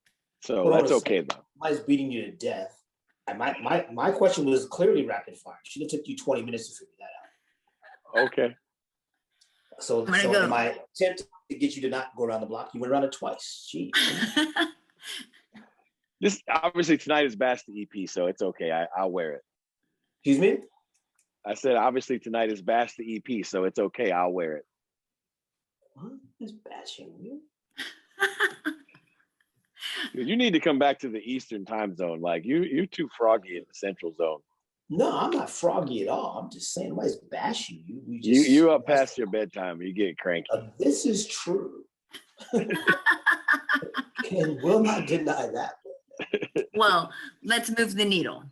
So that's okay though. Somebody's beating you to death. My question was clearly rapid fire. It should have took you 20 minutes to figure that out. Okay. So in my attempt to get you to not go around the block, you went around it twice. Jeez. This obviously tonight is Bash the EP, so it's okay. I'll wear it. Excuse me? I said obviously tonight is Bash the EP, so it's okay. I'll wear it. What is bashing you? Dude, you need to come back to the Eastern time zone. Like you're too froggy in the Central zone. No, I'm not froggy at all. I'm just saying nobody's bashing you. You up past your bedtime. You get cranky. This is true. Can will not deny that. Well, let's move the needle.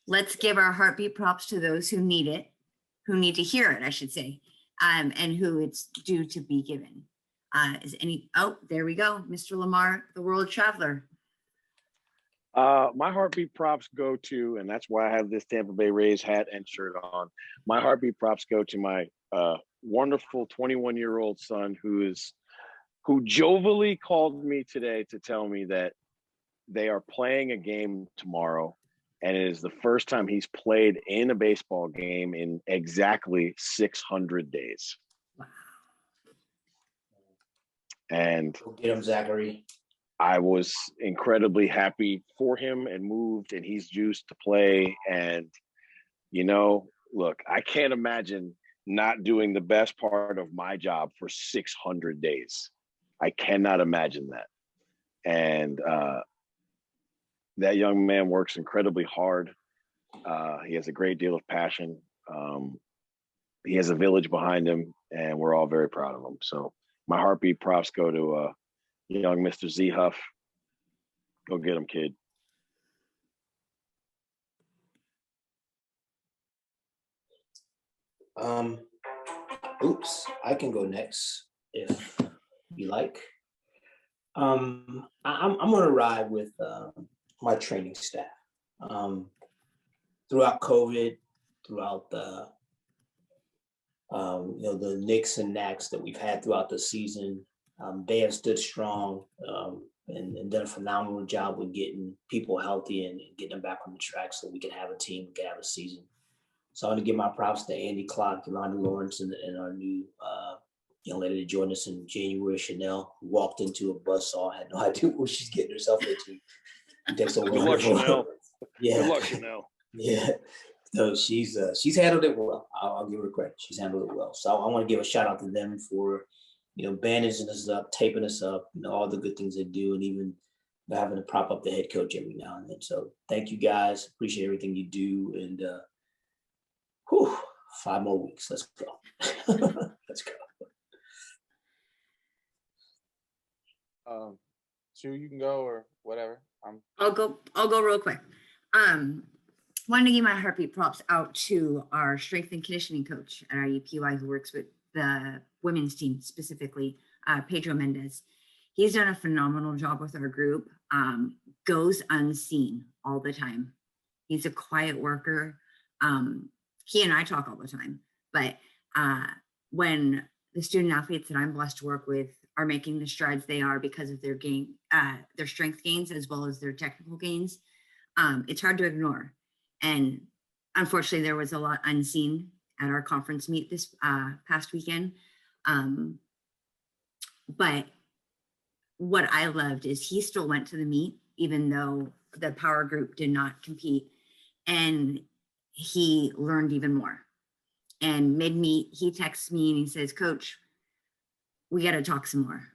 Let's give our heartbeat props to those who need it, who need to hear it, I should say, and who it's due to be given. There we go. Mr. Lamar, the world traveler. My heartbeat props go to, and that's why I have this Tampa Bay Rays hat and shirt on. My heartbeat props go to my wonderful 21-year-old son who jovially called me today to tell me that they are playing a game tomorrow, and it is the first time he's played in a baseball game in exactly 600 days. Wow. And Go get him, Zachary. I was incredibly happy for him and moved, and he's juiced to play. And, look, I can't imagine not doing the best part of my job for 600 days. I cannot imagine that. And that young man works incredibly hard. He has a great deal of passion. He has a village behind him, and we're all very proud of him. So my heartbeat props go to young Mr. Z Huff. Go get him, kid. I can go next if you like. I'm gonna ride with my training staff. Throughout COVID, throughout the nicks and knacks that we've had throughout the season, they have stood strong and done a phenomenal job with getting people healthy and getting them back on the track so we can have a team, we can have a season. So I want to give my props to Andy Clark, Yolanda Lawrence, and our new young lady that joined us in January, Chanel, who walked into a buzzsaw, had no idea what she's getting herself into. Good luck, Chanel. Yeah. Good luck, Chanel. Yeah. So she's handled it well. I'll give her credit. She's handled it well. So I want to give a shout out to them for bandaging us up, taping us up, all the good things they do, and even having to prop up the head coach every now and then. So thank you guys. Appreciate everything you do. And 5 more weeks. Let's go. Let's go. Chu, you can go or whatever. I'll go real quick. Wanted to give my heartbeat props out to our strength and conditioning coach at our UPY who works with the women's team, specifically Pedro Mendez. He's done a phenomenal job with our group. Goes unseen all the time. He's a quiet worker. He and I talk all the time, but when the student athletes that I'm blessed to work with are making the strides they are because of their strength gains as well as their technical gains, it's hard to ignore. And unfortunately, there was a lot unseen at our conference meet this past weekend. But what I loved is he still went to the meet, even though the power group did not compete, and he learned even more. And mid-meet, he texts me and he says, "Coach, we got to talk some more.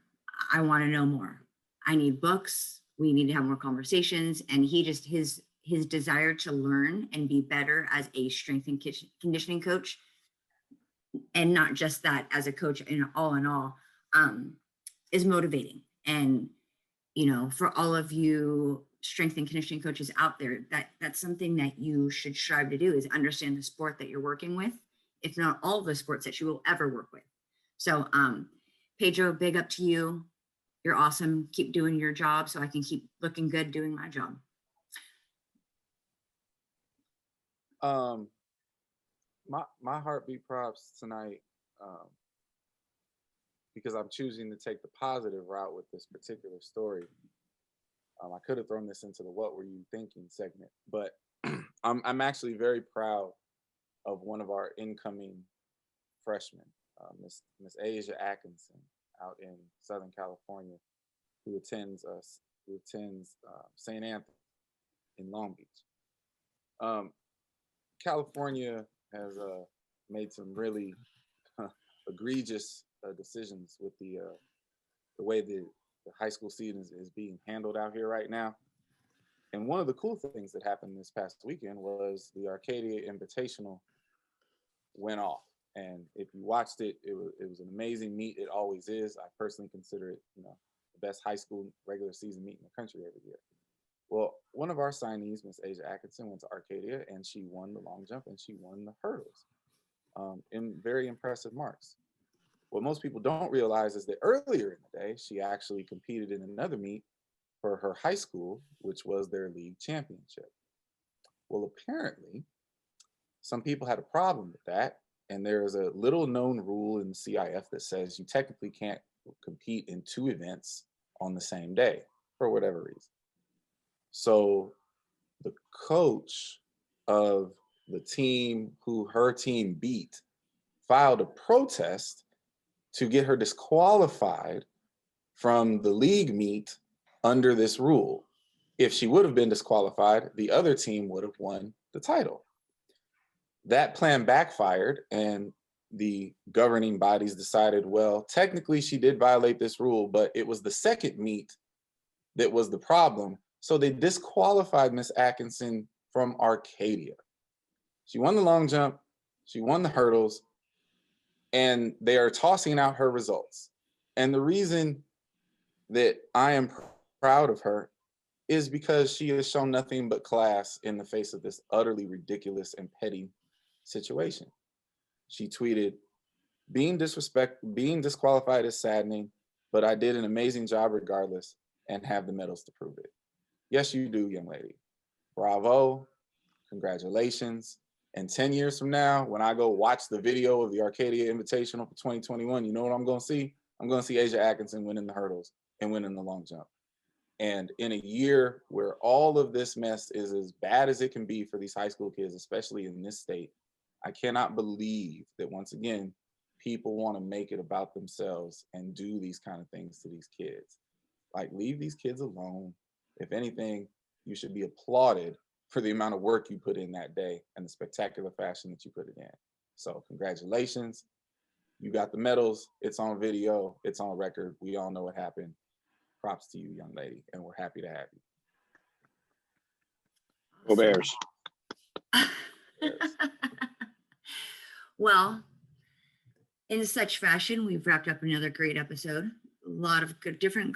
I want to know more. I need books. We need to have more conversations." And he just, his desire to learn and be better as a strength and conditioning coach, and not just that as a coach in all, is motivating. And, for all of you strength and conditioning coaches out there, that's something that you should strive to do, is understand the sport that you're working with, if not all the sports that you will ever work with. So, Pedro, big up to you. You're awesome. Keep doing your job so I can keep looking good doing my job. My heartbeat props tonight, because I'm choosing to take the positive route with this particular story. I could have thrown this into the "What were you thinking" segment, but I'm actually very proud of one of our incoming freshmen, Miss Asia Atkinson, out in Southern California, who attends St. Anthony in Long Beach. California has made some really egregious decisions with the way the high school season is being handled out here right now. And one of the cool things that happened this past weekend was the Arcadia Invitational went off. And if you watched it, it was an amazing meet. It always is. I personally consider it, the best high school regular season meet in the country every year. Well, one of our signees, Miss Asia Atkinson, went to Arcadia and she won the long jump and she won the hurdles in very impressive marks. What most people don't realize is that earlier in the day, she actually competed in another meet for her high school, which was their league championship. Well, apparently, some people had a problem with that. And there is a little known rule in the CIF that says you technically can't compete in 2 events on the same day for whatever reason. So the coach of the team who her team beat filed a protest to get her disqualified from the league meet under this rule. If she would have been disqualified, the other team would have won the title. That plan backfired, and the governing bodies decided, well, technically she did violate this rule, but it was the second meet that was the problem. So they disqualified Miss Atkinson from Arcadia. She won the long jump, she won the hurdles, and they are tossing out her results. And the reason that I am proud of her is because she has shown nothing but class in the face of this utterly ridiculous and petty situation. She tweeted, being disqualified is saddening, but I did an amazing job regardless and have the medals to prove it. Yes, you do, young lady. Bravo, congratulations. And 10 years from now, when I go watch the video of the Arcadia Invitational for 2021, you know what I'm going to see? I'm going to see Asia Atkinson winning the hurdles and winning the long jump. And in a year where all of this mess is as bad as it can be for these high school kids, especially in this state, I cannot believe that once again, people want to make it about themselves and do these kind of things to these kids. Like, leave these kids alone. If anything, you should be applauded for the amount of work you put in that day and the spectacular fashion that you put it in. So congratulations. You got the medals. It's on video. It's on record. We all know what happened. Props to you, young lady, and we're happy to have you. Go Bears. Well, in such fashion, we've wrapped up another great episode. A lot of good different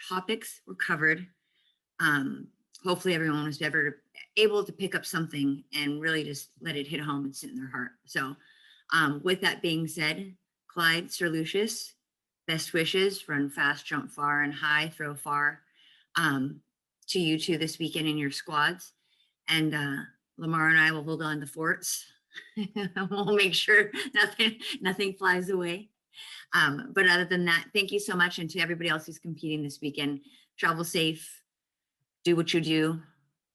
topics were covered. Hopefully everyone was ever able to pick up something and really just let it hit home and sit in their heart. So with that being said, Clyde, Sir Lucious, best wishes, run fast, jump far, and high, throw far to you two this weekend in your squads. And Lamar and I will hold on the forts. We'll make sure nothing flies away. But other than that, thank you so much. And to everybody else who's competing this weekend, travel safe, do what you do.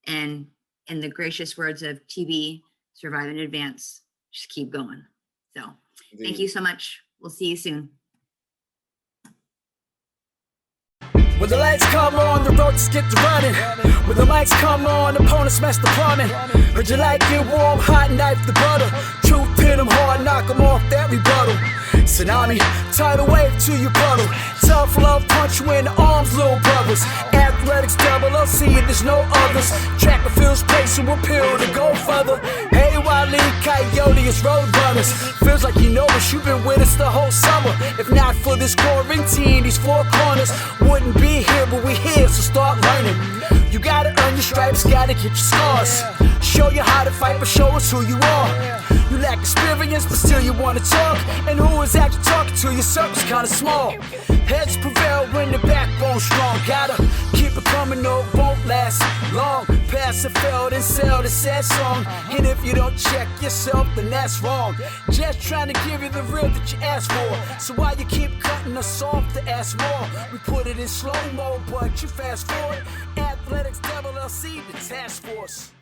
And in the gracious words of TB, survive in advance, just keep going. So thank you so much. We'll see you soon. When the lights come on, the road just get to running. When the lights come on, opponents smash the plumbing. Heard you like it warm, hot, knife the butter. Truth pin them hard, knock them off that rebuttal. Tsunami, tidal wave to your puddle. Tough love, punch you in the arms, little brothers. Athletics, LLC, there's no others. Track and field's place and we'll peel to go further. Hey, Wally, Coyote, it's road runners. Feels like you know us, you've been with us the whole summer. If not for this quarantine, these four corners wouldn't be here, but we here, so start learning. You gotta earn your stripes, gotta get your scars. Show you how to fight, but show us who you are. You lack experience, but still you wanna talk. And who is actually talking to you? Circle's kinda small. Heads prevail when the backbone's strong. Gotta keep it coming, no, it won't last long. Pass and fail, then sell the sad song. And if you don't check yourself, then that's wrong. Just trying to give you the real that you asked for. So why you keep cutting us off to ask more? We put it in slow-mo, but you fast forward. Athletics, LLC, the task force.